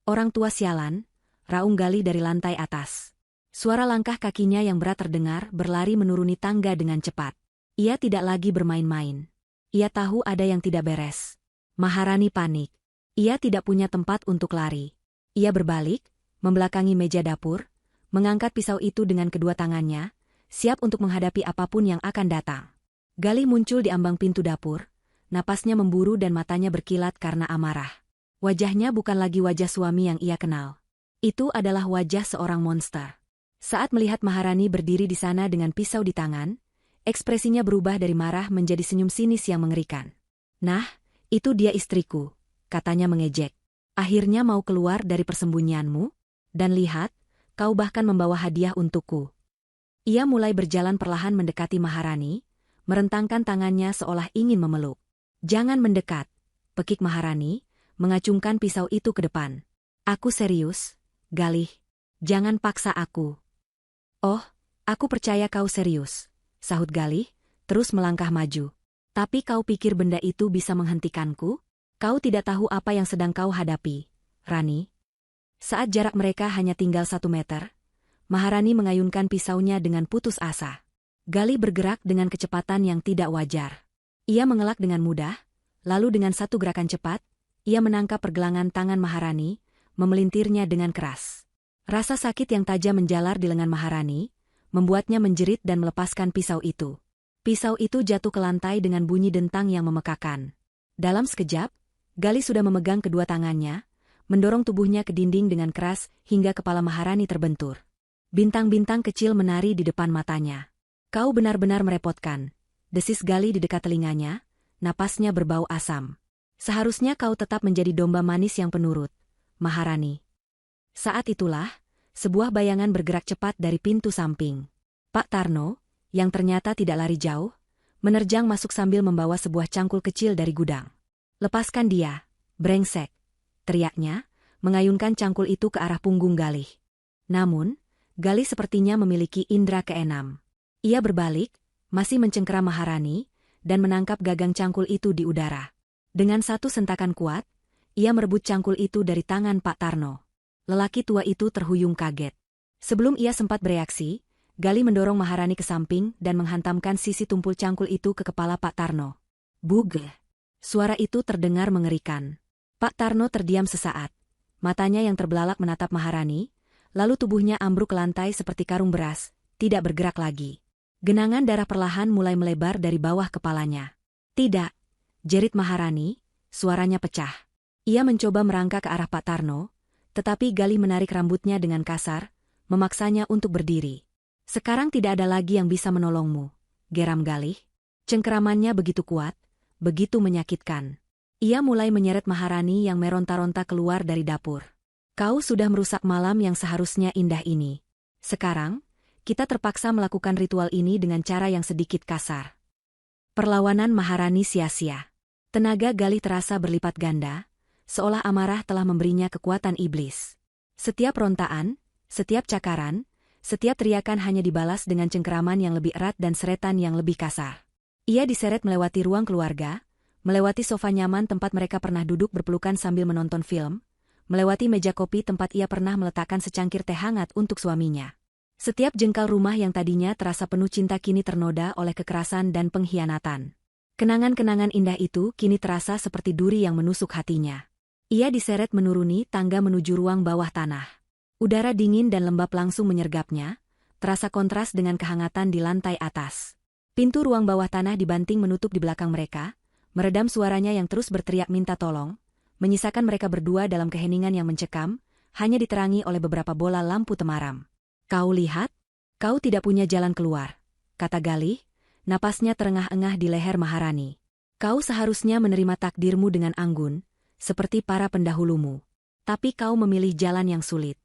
Speaker 1: "Orang tua sialan," raung Galih dari lantai atas. Suara langkah kakinya yang berat terdengar berlari menuruni tangga dengan cepat. Ia tidak lagi bermain-main. Ia tahu ada yang tidak beres. Maharani panik. Ia tidak punya tempat untuk lari. Ia berbalik, membelakangi meja dapur, mengangkat pisau itu dengan kedua tangannya, siap untuk menghadapi apapun yang akan datang. Galih muncul di ambang pintu dapur, napasnya memburu dan matanya berkilat karena amarah. Wajahnya bukan lagi wajah suami yang ia kenal. Itu adalah wajah seorang monster. Saat melihat Maharani berdiri di sana dengan pisau di tangan, ekspresinya berubah dari marah menjadi senyum sinis yang mengerikan. "Nah, itu dia istriku," katanya mengejek. Akhirnya mau keluar dari persembunyianmu? Dan lihat, kau bahkan membawa hadiah untukku. Ia mulai berjalan perlahan mendekati Maharani, merentangkan tangannya seolah ingin memeluk. Jangan mendekat, pekik Maharani, mengacungkan pisau itu ke depan. Aku serius, Galih. Jangan paksa aku. Oh, aku percaya kau serius, sahut Galih, terus melangkah maju. Tapi kau pikir benda itu bisa menghentikanku? Kau tidak tahu apa yang sedang kau hadapi, Rani. Saat jarak mereka hanya tinggal 1 meter, Maharani mengayunkan pisaunya dengan putus asa. Galih bergerak dengan kecepatan yang tidak wajar. Ia mengelak dengan mudah, lalu dengan satu gerakan cepat, ia menangkap pergelangan tangan Maharani, memelintirnya dengan keras. Rasa sakit yang tajam menjalar di lengan Maharani, membuatnya menjerit dan melepaskan pisau itu. Pisau itu jatuh ke lantai dengan bunyi dentang yang memekakan. Dalam sekejap, Galih sudah memegang kedua tangannya, mendorong tubuhnya ke dinding dengan keras hingga kepala Maharani terbentur. Bintang-bintang kecil menari di depan matanya. Kau benar-benar merepotkan, desis Galih di dekat telinganya, napasnya berbau asam. Seharusnya kau tetap menjadi domba manis yang penurut, Maharani. Saat itulah, sebuah bayangan bergerak cepat dari pintu samping. Pak Tarno, yang ternyata tidak lari jauh, menerjang masuk sambil membawa sebuah cangkul kecil dari gudang. Lepaskan dia, brengsek, teriaknya, mengayunkan cangkul itu ke arah punggung Galih. Namun, Galih sepertinya memiliki indera keenam. Ia berbalik, masih mencengkeram Maharani, dan menangkap gagang cangkul itu di udara. Dengan satu sentakan kuat, ia merebut cangkul itu dari tangan Pak Tarno. Lelaki tua itu terhuyung kaget. Sebelum ia sempat bereaksi, Galih mendorong Maharani ke samping dan menghantamkan sisi tumpul cangkul itu ke kepala Pak Tarno. Bug! Suara itu terdengar mengerikan. Pak Tarno terdiam sesaat. Matanya yang terbelalak menatap Maharani, lalu tubuhnya ambruk ke lantai seperti karung beras, tidak bergerak lagi. Genangan darah perlahan mulai melebar dari bawah kepalanya. Tidak! Jerit Maharani, suaranya pecah. Ia mencoba merangkak ke arah Pak Tarno, tetapi Galih menarik rambutnya dengan kasar, memaksanya untuk berdiri. Sekarang tidak ada lagi yang bisa menolongmu, geram Galih. Cengkeramannya begitu kuat, begitu menyakitkan. Ia mulai menyeret Maharani yang meronta-ronta keluar dari dapur. Kau sudah merusak malam yang seharusnya indah ini. Sekarang, kita terpaksa melakukan ritual ini dengan cara yang sedikit kasar. Perlawanan Maharani sia-sia. Tenaga Galih terasa berlipat ganda, seolah amarah telah memberinya kekuatan iblis. Setiap rontaan, setiap cakaran, setiap teriakan hanya dibalas dengan cengkeraman yang lebih erat dan seretan yang lebih kasar. Ia diseret melewati ruang keluarga, melewati sofa nyaman tempat mereka pernah duduk berpelukan sambil menonton film, melewati meja kopi tempat ia pernah meletakkan secangkir teh hangat untuk suaminya. Setiap jengkal rumah yang tadinya terasa penuh cinta kini ternoda oleh kekerasan dan pengkhianatan. Kenangan-kenangan indah itu kini terasa seperti duri yang menusuk hatinya. Ia diseret menuruni tangga menuju ruang bawah tanah. Udara dingin dan lembab langsung menyergapnya, terasa kontras dengan kehangatan di lantai atas. Pintu ruang bawah tanah dibanting menutup di belakang mereka, meredam suaranya yang terus berteriak minta tolong, menyisakan mereka berdua dalam keheningan yang mencekam, hanya diterangi oleh beberapa bola lampu temaram. Kau lihat? Kau tidak punya jalan keluar, kata Galih, napasnya terengah-engah di leher Maharani. Kau seharusnya menerima takdirmu dengan anggun, seperti para pendahulumu. Tapi kau memilih jalan yang sulit.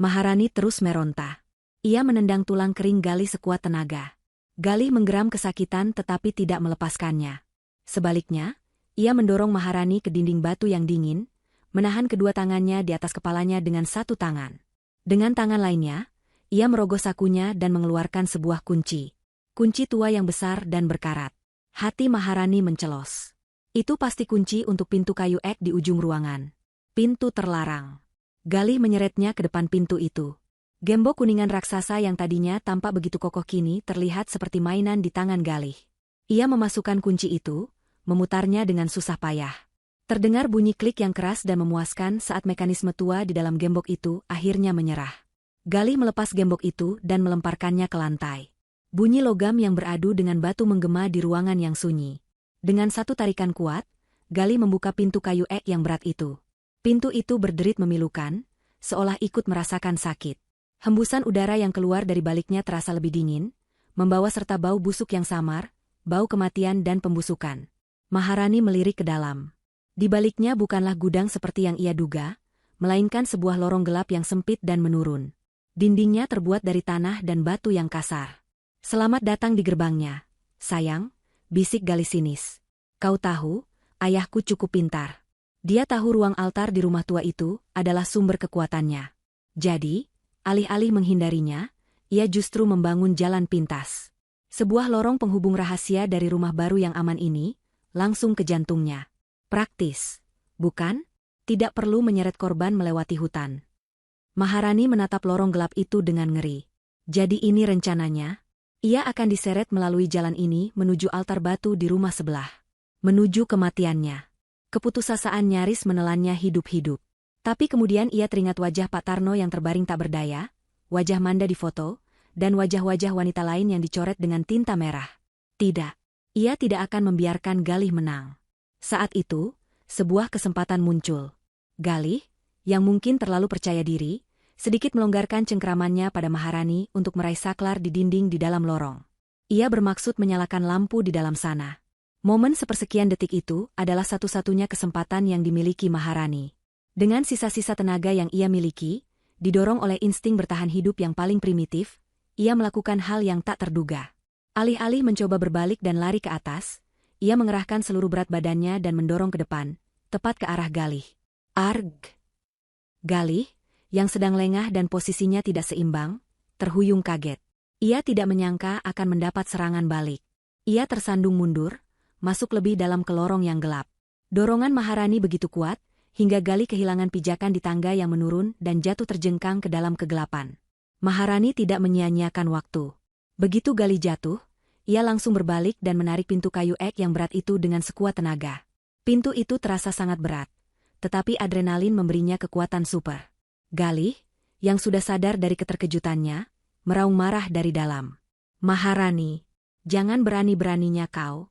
Speaker 1: Maharani terus meronta. Ia menendang tulang kering Galih sekuat tenaga. Galih menggeram kesakitan tetapi tidak melepaskannya. Sebaliknya, ia mendorong Maharani ke dinding batu yang dingin, menahan kedua tangannya di atas kepalanya dengan satu tangan. Dengan tangan lainnya, ia merogoh sakunya dan mengeluarkan sebuah kunci. Kunci tua yang besar dan berkarat. Hati Maharani mencelos. Itu pasti kunci untuk pintu kayu ek di ujung ruangan. Pintu terlarang. Galih menyeretnya ke depan pintu itu. Gembok kuningan raksasa yang tadinya tampak begitu kokoh kini terlihat seperti mainan di tangan Galih. Ia memasukkan kunci itu, memutarnya dengan susah payah. Terdengar bunyi klik yang keras dan memuaskan saat mekanisme tua di dalam gembok itu akhirnya menyerah. Galih melepas gembok itu dan melemparkannya ke lantai. Bunyi logam yang beradu dengan batu menggema di ruangan yang sunyi. Dengan satu tarikan kuat, Galih membuka pintu kayu ek yang berat itu. Pintu itu berderit memilukan, seolah ikut merasakan sakit. Hembusan udara yang keluar dari baliknya terasa lebih dingin, membawa serta bau busuk yang samar, bau kematian dan pembusukan. Maharani melirik ke dalam. Di baliknya bukanlah gudang seperti yang ia duga, melainkan sebuah lorong gelap yang sempit dan menurun. Dindingnya terbuat dari tanah dan batu yang kasar. "Selamat datang di gerbangnya, sayang," bisik Galih sinis. "Kau tahu, ayahku cukup pintar. Dia tahu ruang altar di rumah tua itu adalah sumber kekuatannya. Jadi, alih-alih menghindarinya, ia justru membangun jalan pintas. Sebuah lorong penghubung rahasia dari rumah baru yang aman ini, langsung ke jantungnya. Praktis, bukan? Tidak perlu menyeret korban melewati hutan." Maharani menatap lorong gelap itu dengan ngeri. Jadi ini rencananya? Ia akan diseret melalui jalan ini menuju altar batu di rumah sebelah. Menuju kematiannya. Keputusasaan nyaris menelannya hidup-hidup. Tapi kemudian ia teringat wajah Pak Tarno yang terbaring tak berdaya, wajah Manda di foto, dan wajah-wajah wanita lain yang dicoret dengan tinta merah. Tidak. Ia tidak akan membiarkan Galih menang. Saat itu, sebuah kesempatan muncul. Galih, yang mungkin terlalu percaya diri, sedikit melonggarkan cengkeramannya pada Maharani untuk meraih saklar di dinding di dalam lorong. Ia bermaksud menyalakan lampu di dalam sana. Momen sepersekian detik itu adalah satu-satunya kesempatan yang dimiliki Maharani. Dengan sisa-sisa tenaga yang ia miliki, didorong oleh insting bertahan hidup yang paling primitif, ia melakukan hal yang tak terduga. Alih-alih mencoba berbalik dan lari ke atas, ia mengerahkan seluruh berat badannya dan mendorong ke depan, tepat ke arah Galih. Arg! Galih, yang sedang lengah dan posisinya tidak seimbang, terhuyung kaget. Ia tidak menyangka akan mendapat serangan balik. Ia tersandung mundur, masuk lebih dalam ke lorong yang gelap. Dorongan Maharani begitu kuat, hingga Galih kehilangan pijakan di tangga yang menurun dan jatuh terjengkang ke dalam kegelapan. Maharani tidak menyia-nyiakan waktu. Begitu Galih jatuh, ia langsung berbalik dan menarik pintu kayu ek yang berat itu dengan sekuat tenaga. Pintu itu terasa sangat berat, tetapi adrenalin memberinya kekuatan super. Galih, yang sudah sadar dari keterkejutannya, meraung marah dari dalam. "Maharani, jangan berani-beraninya kau."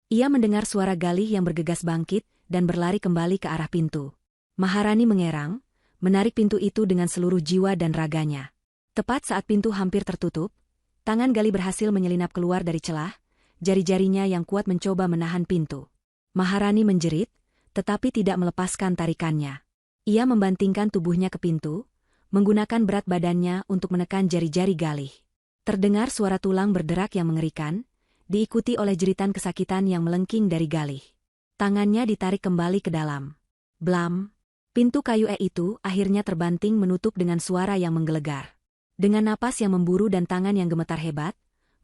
Speaker 1: Ia mendengar suara Galih yang bergegas bangkit dan berlari kembali ke arah pintu. Maharani mengerang, menarik pintu itu dengan seluruh jiwa dan raganya. Tepat saat pintu hampir tertutup, tangan Galih berhasil menyelinap keluar dari celah, jari-jarinya yang kuat mencoba menahan pintu. Maharani menjerit, tetapi tidak melepaskan tarikannya. Ia membantingkan tubuhnya ke pintu, menggunakan berat badannya untuk menekan jari-jari Galih. Terdengar suara tulang berderak yang mengerikan, diikuti oleh jeritan kesakitan yang melengking dari Galih. Tangannya ditarik kembali ke dalam. Blam! Pintu kayu itu akhirnya terbanting menutup dengan suara yang menggelegar. Dengan napas yang memburu dan tangan yang gemetar hebat,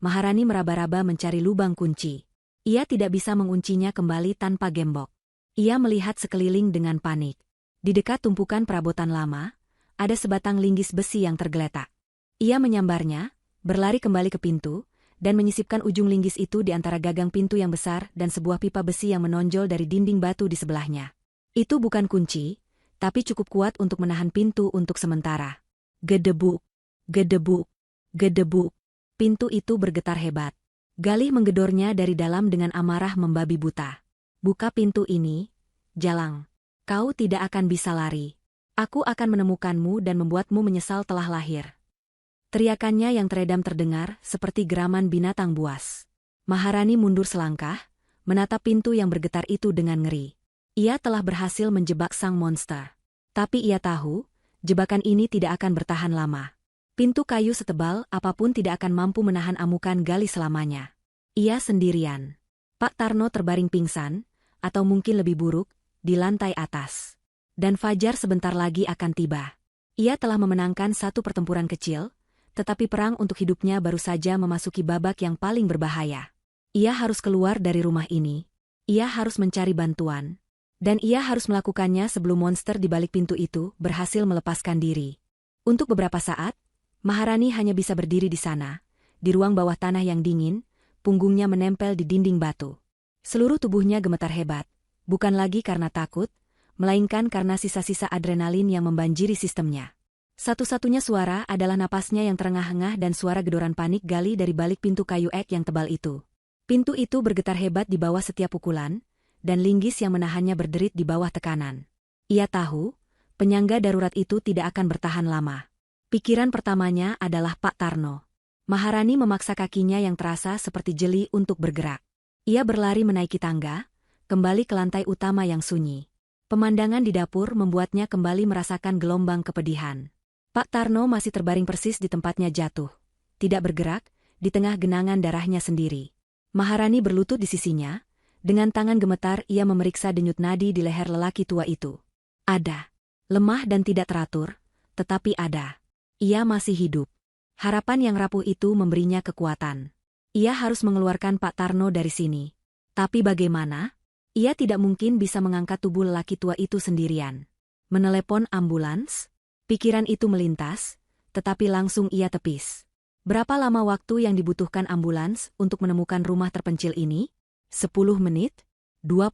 Speaker 1: Maharani meraba-raba mencari lubang kunci. Ia tidak bisa menguncinya kembali tanpa gembok. Ia melihat sekeliling dengan panik. Di dekat tumpukan perabotan lama, ada sebatang linggis besi yang tergeletak. Ia menyambarnya, berlari kembali ke pintu, dan menyisipkan ujung linggis itu di antara gagang pintu yang besar dan sebuah pipa besi yang menonjol dari dinding batu di sebelahnya. Itu bukan kunci, tapi cukup kuat untuk menahan pintu untuk sementara. Gedebuk, gedebuk, gedebuk. Pintu itu bergetar hebat. Galih menggedornya dari dalam dengan amarah membabi buta. "Buka pintu ini, Jalang. Kau tidak akan bisa lari. Aku akan menemukanmu dan membuatmu menyesal telah lahir." Teriakannya yang teredam terdengar seperti geraman binatang buas. Maharani mundur selangkah, menatap pintu yang bergetar itu dengan ngeri. Ia telah berhasil menjebak sang monster. Tapi ia tahu, jebakan ini tidak akan bertahan lama. Pintu kayu setebal apapun tidak akan mampu menahan amukan Galih selamanya. Ia sendirian. Pak Tarno terbaring pingsan, atau mungkin lebih buruk, di lantai atas. Dan Fajar sebentar lagi akan tiba. Ia telah memenangkan satu pertempuran kecil, tetapi perang untuk hidupnya baru saja memasuki babak yang paling berbahaya. Ia harus keluar dari rumah ini. Ia harus mencari bantuan. Dan ia harus melakukannya sebelum monster di balik pintu itu berhasil melepaskan diri. Untuk beberapa saat, Maharani hanya bisa berdiri di sana, di ruang bawah tanah yang dingin, punggungnya menempel di dinding batu. Seluruh tubuhnya gemetar hebat, bukan lagi karena takut, melainkan karena sisa-sisa adrenalin yang membanjiri sistemnya. Satu-satunya suara adalah napasnya yang terengah-engah dan suara gedoran panik Galih dari balik pintu kayu ek yang tebal itu. Pintu itu bergetar hebat di bawah setiap pukulan, dan linggis yang menahannya berderit di bawah tekanan. Ia tahu, penyangga darurat itu tidak akan bertahan lama. Pikiran pertamanya adalah Pak Tarno. Maharani memaksa kakinya yang terasa seperti jeli untuk bergerak. Ia berlari menaiki tangga, kembali ke lantai utama yang sunyi. Pemandangan di dapur membuatnya kembali merasakan gelombang kepedihan. Pak Tarno masih terbaring persis di tempatnya jatuh. Tidak bergerak, di tengah genangan darahnya sendiri. Maharani berlutut di sisinya. Dengan tangan gemetar ia memeriksa denyut nadi di leher lelaki tua itu. Ada. Lemah dan tidak teratur, tetapi ada. Ia masih hidup. Harapan yang rapuh itu memberinya kekuatan. Ia harus mengeluarkan Pak Tarno dari sini. Tapi bagaimana? Ia tidak mungkin bisa mengangkat tubuh lelaki tua itu sendirian. Menelepon ambulans? Pikiran itu melintas, tetapi langsung ia tepis. Berapa lama waktu yang dibutuhkan ambulans untuk menemukan rumah terpencil ini? 10 menit? 20?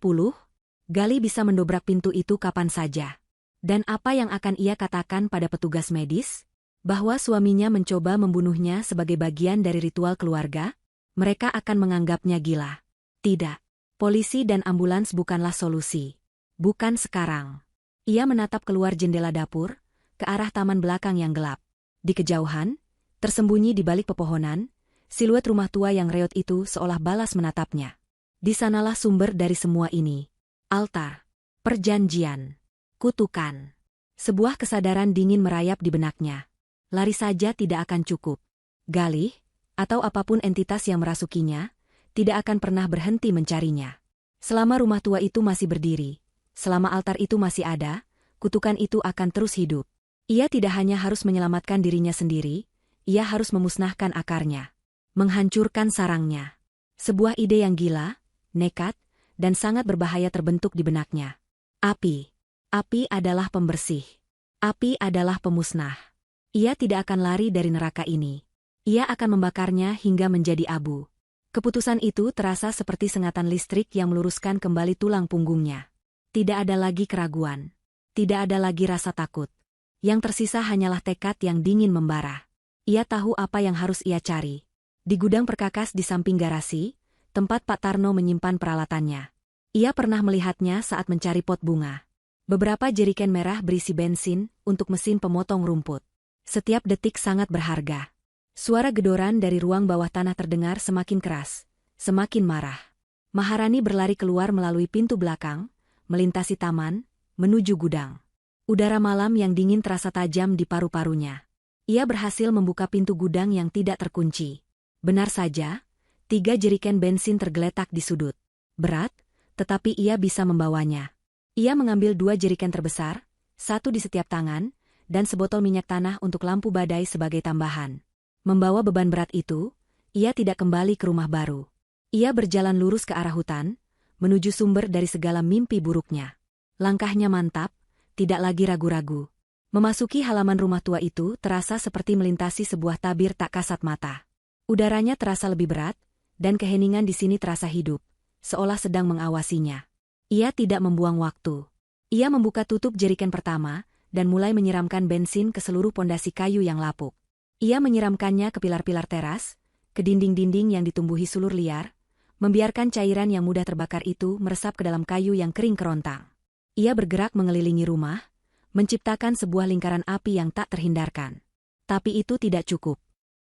Speaker 1: Gali bisa mendobrak pintu itu kapan saja. Dan apa yang akan ia katakan pada petugas medis? Bahwa suaminya mencoba membunuhnya sebagai bagian dari ritual keluarga? Mereka akan menganggapnya gila. Tidak. Polisi dan ambulans bukanlah solusi. Bukan sekarang. Ia menatap keluar jendela dapur, ke arah taman belakang yang gelap. Di kejauhan, tersembunyi di balik pepohonan, siluet rumah tua yang reot itu seolah balas menatapnya. Di sanalah sumber dari semua ini. Altar. Perjanjian. Kutukan. Sebuah kesadaran dingin merayap di benaknya. Lari saja tidak akan cukup. Galih, atau apapun entitas yang merasukinya, tidak akan pernah berhenti mencarinya. Selama rumah tua itu masih berdiri, selama altar itu masih ada, kutukan itu akan terus hidup. Ia tidak hanya harus menyelamatkan dirinya sendiri, ia harus memusnahkan akarnya. Menghancurkan sarangnya. Sebuah ide yang gila, nekat, dan sangat berbahaya terbentuk di benaknya. Api. Api adalah pembersih. Api adalah pemusnah. Ia tidak akan lari dari neraka ini. Ia akan membakarnya hingga menjadi abu. Keputusan itu terasa seperti sengatan listrik yang meluruskan kembali tulang punggungnya. Tidak ada lagi keraguan. Tidak ada lagi rasa takut. Yang tersisa hanyalah tekad yang dingin membara. Ia tahu apa yang harus ia cari. Di gudang perkakas di samping garasi, tempat Pak Tarno menyimpan peralatannya. Ia pernah melihatnya saat mencari pot bunga. Beberapa jeriken merah berisi bensin untuk mesin pemotong rumput. Setiap detik sangat berharga. Suara gedoran dari ruang bawah tanah terdengar semakin keras, semakin marah. Maharani berlari keluar melalui pintu belakang, melintasi taman, menuju gudang. Udara malam yang dingin terasa tajam di paru-parunya. Ia berhasil membuka pintu gudang yang tidak terkunci. Benar saja, 3 jeriken bensin tergeletak di sudut. Berat, tetapi ia bisa membawanya. Ia mengambil 2 jeriken terbesar, 1 di setiap tangan, dan sebotol minyak tanah untuk lampu badai sebagai tambahan. Membawa beban berat itu, ia tidak kembali ke rumah baru. Ia berjalan lurus ke arah hutan, menuju sumber dari segala mimpi buruknya. Langkahnya mantap, tidak lagi ragu-ragu. Memasuki halaman rumah tua itu terasa seperti melintasi sebuah tabir tak kasat mata. Udaranya terasa lebih berat, dan keheningan di sini terasa hidup, seolah sedang mengawasinya. Ia tidak membuang waktu. Ia membuka tutup jeriken pertama, dan mulai menyiramkan bensin ke seluruh pondasi kayu yang lapuk. Ia menyiramkannya ke pilar-pilar teras, ke dinding-dinding yang ditumbuhi sulur liar, membiarkan cairan yang mudah terbakar itu meresap ke dalam kayu yang kering kerontang. Ia bergerak mengelilingi rumah, menciptakan sebuah lingkaran api yang tak terhindarkan. Tapi itu tidak cukup.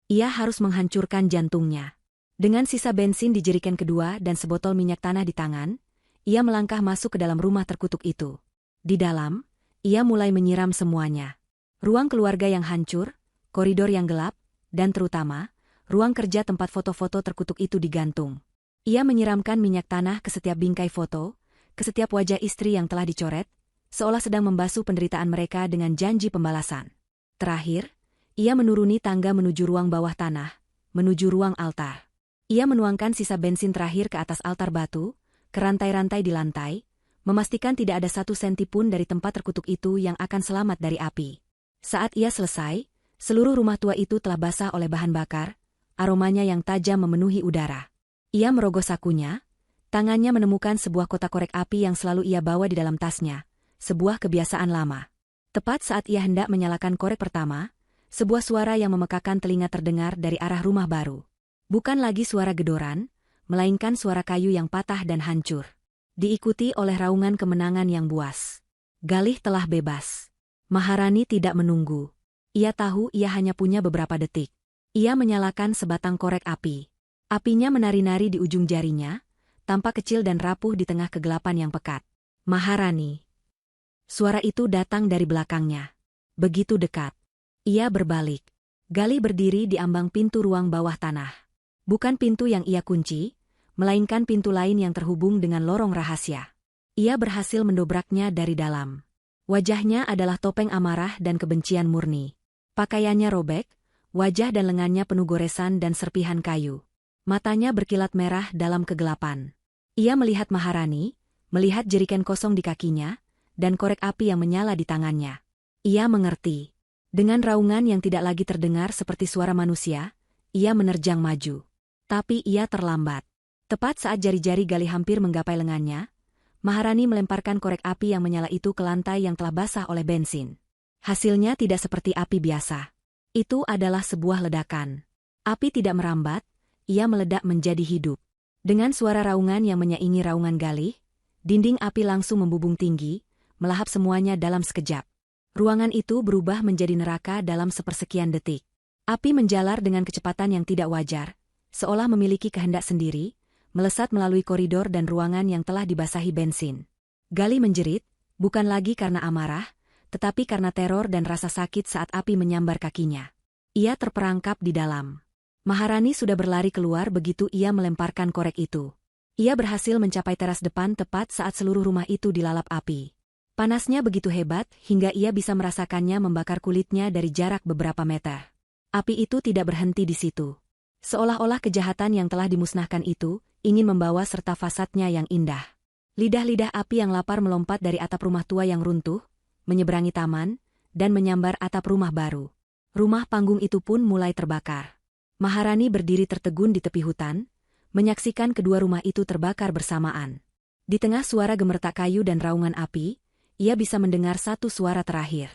Speaker 1: Ia harus menghancurkan jantungnya. Dengan sisa bensin di jeriken kedua dan sebotol minyak tanah di tangan, ia melangkah masuk ke dalam rumah terkutuk itu. Di dalam, ia mulai menyiram semuanya. Ruang keluarga yang hancur, koridor yang gelap, dan terutama, ruang kerja tempat foto-foto terkutuk itu digantung. Ia menyiramkan minyak tanah ke setiap bingkai foto, ke setiap wajah istri yang telah dicoret, seolah sedang membasuh penderitaan mereka dengan janji pembalasan. Terakhir, ia menuruni tangga menuju ruang bawah tanah, menuju ruang altar. Ia menuangkan sisa bensin terakhir ke atas altar batu, ke rantai-rantai di lantai, memastikan tidak ada 1 senti pun dari tempat terkutuk itu yang akan selamat dari api. Saat ia selesai, seluruh rumah tua itu telah basah oleh bahan bakar, aromanya yang tajam memenuhi udara. Ia merogoh sakunya, tangannya menemukan sebuah kotak korek api yang selalu ia bawa di dalam tasnya, sebuah kebiasaan lama. Tepat saat ia hendak menyalakan korek pertama, sebuah suara yang memekakan telinga terdengar dari arah rumah baru. Bukan lagi suara gedoran, melainkan suara kayu yang patah dan hancur. Diikuti oleh raungan kemenangan yang buas. Galih telah bebas. Maharani tidak menunggu. Ia tahu ia hanya punya beberapa detik. Ia menyalakan sebatang korek api. Apinya menari-nari di ujung jarinya, tampak kecil dan rapuh di tengah kegelapan yang pekat. Maharani. Suara itu datang dari belakangnya. Begitu dekat. Ia berbalik. Galih berdiri di ambang pintu ruang bawah tanah. Bukan pintu yang ia kunci, melainkan pintu lain yang terhubung dengan lorong rahasia. Ia berhasil mendobraknya dari dalam. Wajahnya adalah topeng amarah dan kebencian murni. Pakaiannya robek, wajah dan lengannya penuh goresan dan serpihan kayu. Matanya berkilat merah dalam kegelapan. Ia melihat Maharani, melihat jeriken kosong di kakinya, dan korek api yang menyala di tangannya. Ia mengerti. Dengan raungan yang tidak lagi terdengar seperti suara manusia, ia menerjang maju. Tapi ia terlambat. Tepat saat jari-jari Galih hampir menggapai lengannya, Maharani melemparkan korek api yang menyala itu ke lantai yang telah basah oleh bensin. Hasilnya tidak seperti api biasa. Itu adalah sebuah ledakan. Api tidak merambat, ia meledak menjadi hidup. Dengan suara raungan yang menyaingi raungan Galih, dinding api langsung membubung tinggi, melahap semuanya dalam sekejap. Ruangan itu berubah menjadi neraka dalam sepersekian detik. Api menjalar dengan kecepatan yang tidak wajar, seolah memiliki kehendak sendiri, melesat melalui koridor dan ruangan yang telah dibasahi bensin. Galih menjerit, bukan lagi karena amarah, tetapi karena teror dan rasa sakit saat api menyambar kakinya. Ia terperangkap di dalam. Maharani sudah berlari keluar begitu ia melemparkan korek itu. Ia berhasil mencapai teras depan tepat saat seluruh rumah itu dilalap api. Panasnya begitu hebat hingga ia bisa merasakannya membakar kulitnya dari jarak beberapa meter. Api itu tidak berhenti di situ. Seolah-olah kejahatan yang telah dimusnahkan itu ingin membawa serta fasadnya yang indah. Lidah-lidah api yang lapar melompat dari atap rumah tua yang runtuh, menyeberangi taman, dan menyambar atap rumah baru. Rumah panggung itu pun mulai terbakar. Maharani berdiri tertegun di tepi hutan, menyaksikan kedua rumah itu terbakar bersamaan. Di tengah suara gemertak kayu dan raungan api, ia bisa mendengar satu suara terakhir.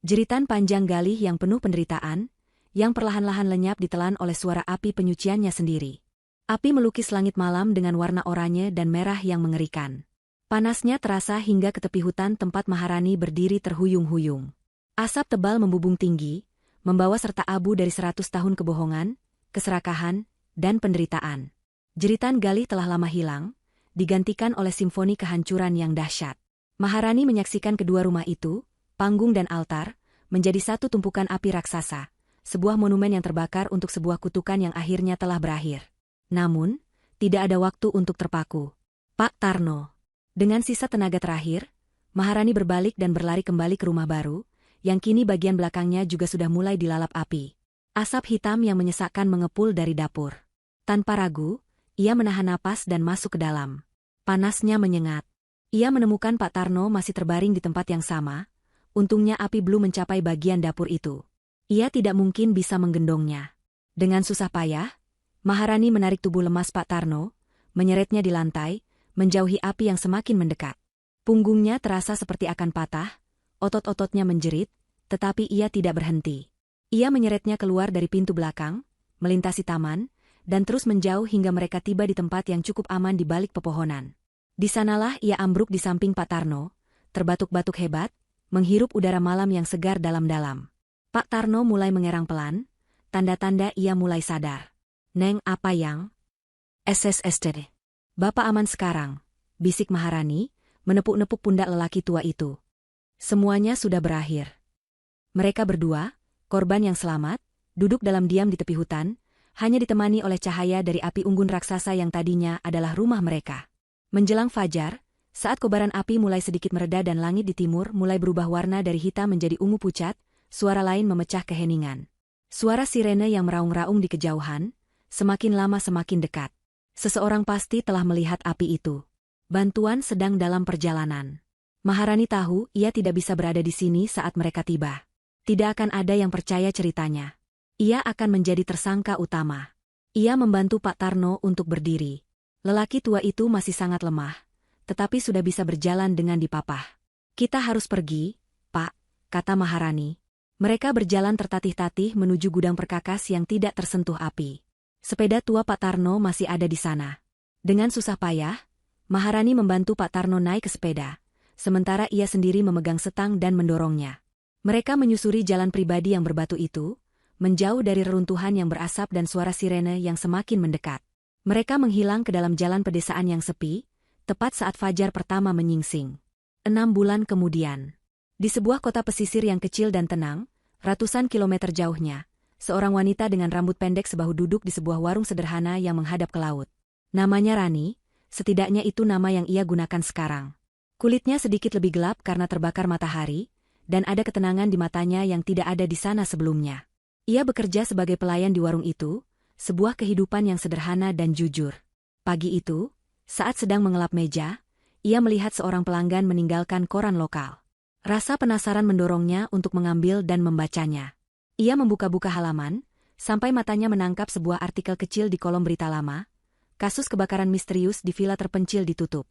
Speaker 1: Jeritan panjang Galih yang penuh penderitaan, yang perlahan-lahan lenyap ditelan oleh suara api penyuciannya sendiri. Api melukis langit malam dengan warna oranye dan merah yang mengerikan. Panasnya terasa hingga ke tepi hutan tempat Maharani berdiri terhuyung-huyung. Asap tebal membubung tinggi, membawa serta abu dari 100 tahun kebohongan, keserakahan, dan penderitaan. Jeritan Galih telah lama hilang, digantikan oleh simfoni kehancuran yang dahsyat. Maharani menyaksikan kedua rumah itu, panggung dan altar, menjadi satu tumpukan api raksasa, sebuah monumen yang terbakar untuk sebuah kutukan yang akhirnya telah berakhir. Namun, tidak ada waktu untuk terpaku. Pak Tarno. Dengan sisa tenaga terakhir, Maharani berbalik dan berlari kembali ke rumah baru, yang kini bagian belakangnya juga sudah mulai dilalap api. Asap hitam yang menyesakkan mengepul dari dapur. Tanpa ragu, ia menahan napas dan masuk ke dalam. Panasnya menyengat. Ia menemukan Pak Tarno masih terbaring di tempat yang sama, untungnya api belum mencapai bagian dapur itu. Ia tidak mungkin bisa menggendongnya. Dengan susah payah, Maharani menarik tubuh lemas Pak Tarno, menyeretnya di lantai, menjauhi api yang semakin mendekat. Punggungnya terasa seperti akan patah, otot-ototnya menjerit, tetapi ia tidak berhenti. Ia menyeretnya keluar dari pintu belakang, melintasi taman, dan terus menjauh hingga mereka tiba di tempat yang cukup aman di balik pepohonan. Di sanalah ia ambruk di samping Pak Tarno, terbatuk-batuk hebat, menghirup udara malam yang segar dalam-dalam. Pak Tarno mulai mengerang pelan, tanda-tanda ia mulai sadar. Neng, apa yang? SSSD. Bapak aman sekarang, bisik Maharani, menepuk-nepuk pundak lelaki tua itu. Semuanya sudah berakhir. Mereka berdua, korban yang selamat, duduk dalam diam di tepi hutan, hanya ditemani oleh cahaya dari api unggun raksasa yang tadinya adalah rumah mereka. Menjelang fajar, saat kobaran api mulai sedikit mereda dan langit di timur mulai berubah warna dari hitam menjadi ungu pucat, suara lain memecah keheningan. Suara sirene yang meraung-raung di kejauhan, semakin lama semakin dekat. Seseorang pasti telah melihat api itu. Bantuan sedang dalam perjalanan. Maharani tahu ia tidak bisa berada di sini saat mereka tiba. Tidak akan ada yang percaya ceritanya. Ia akan menjadi tersangka utama. Ia membantu Pak Tarno untuk berdiri. Lelaki tua itu masih sangat lemah, tetapi sudah bisa berjalan dengan dipapah. Kita harus pergi, Pak, kata Maharani. Mereka berjalan tertatih-tatih menuju gudang perkakas yang tidak tersentuh api. Sepeda tua Pak Tarno masih ada di sana. Dengan susah payah, Maharani membantu Pak Tarno naik ke sepeda, sementara ia sendiri memegang setang dan mendorongnya. Mereka menyusuri jalan pribadi yang berbatu itu, menjauh dari reruntuhan yang berasap dan suara sirene yang semakin mendekat. Mereka menghilang ke dalam jalan pedesaan yang sepi, tepat saat fajar pertama menyingsing. 6 bulan kemudian, di sebuah kota pesisir yang kecil dan tenang, ratusan kilometer jauhnya, seorang wanita dengan rambut pendek sebahu duduk di sebuah warung sederhana yang menghadap ke laut. Namanya Rani, setidaknya itu nama yang ia gunakan sekarang. Kulitnya sedikit lebih gelap karena terbakar matahari, dan ada ketenangan di matanya yang tidak ada di sana sebelumnya. Ia bekerja sebagai pelayan di warung itu, sebuah kehidupan yang sederhana dan jujur. Pagi itu, saat sedang mengelap meja, ia melihat seorang pelanggan meninggalkan koran lokal. Rasa penasaran mendorongnya untuk mengambil dan membacanya. Ia membuka-buka halaman, sampai matanya menangkap sebuah artikel kecil di kolom berita lama, kasus kebakaran misterius di villa terpencil ditutup.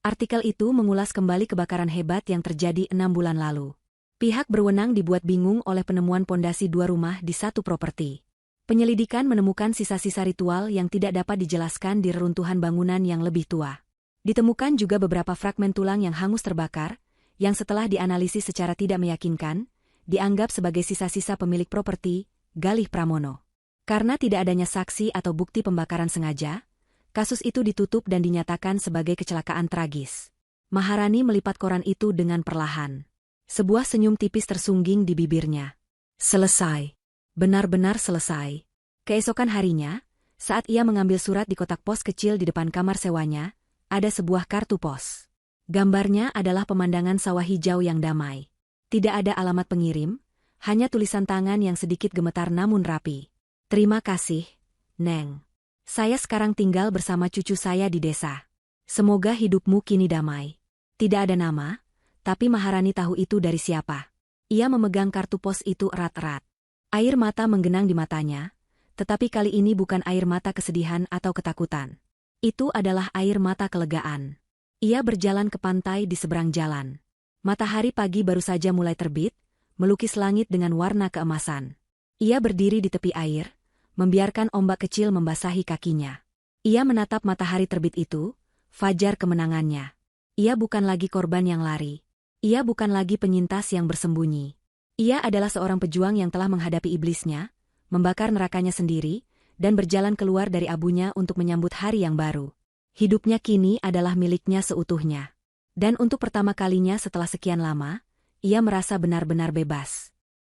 Speaker 1: Artikel itu mengulas kembali kebakaran hebat yang terjadi 6 bulan lalu. Pihak berwenang dibuat bingung oleh penemuan pondasi 2 rumah di satu properti. Penyelidikan menemukan sisa-sisa ritual yang tidak dapat dijelaskan di reruntuhan bangunan yang lebih tua. Ditemukan juga beberapa fragmen tulang yang hangus terbakar, yang setelah dianalisis secara tidak meyakinkan, dianggap sebagai sisa-sisa pemilik properti, Galih Pramono. Karena tidak adanya saksi atau bukti pembakaran sengaja, kasus itu ditutup dan dinyatakan sebagai kecelakaan tragis. Maharani melipat koran itu dengan perlahan. Sebuah senyum tipis tersungging di bibirnya. Selesai. Benar-benar selesai. Keesokan harinya, saat ia mengambil surat di kotak pos kecil di depan kamar sewanya, ada sebuah kartu pos. Gambarnya adalah pemandangan sawah hijau yang damai. Tidak ada alamat pengirim, hanya tulisan tangan yang sedikit gemetar namun rapi. Terima kasih, Neng. Saya sekarang tinggal bersama cucu saya di desa. Semoga hidupmu kini damai. Tidak ada nama, tapi Maharani tahu itu dari siapa. Ia memegang kartu pos itu erat-erat. Air mata menggenang di matanya, tetapi kali ini bukan air mata kesedihan atau ketakutan. Itu adalah air mata kelegaan. Ia berjalan ke pantai di seberang jalan. Matahari pagi baru saja mulai terbit, melukis langit dengan warna keemasan. Ia berdiri di tepi air, membiarkan ombak kecil membasahi kakinya. Ia menatap matahari terbit itu, fajar kemenangannya. Ia bukan lagi korban yang lari. Ia bukan lagi penyintas yang bersembunyi. Ia adalah seorang pejuang yang telah menghadapi iblisnya, membakar nerakanya sendiri, dan berjalan keluar dari abunya untuk menyambut hari yang baru. Hidupnya kini adalah miliknya seutuhnya. Dan untuk pertama kalinya setelah sekian lama, ia merasa benar-benar bebas.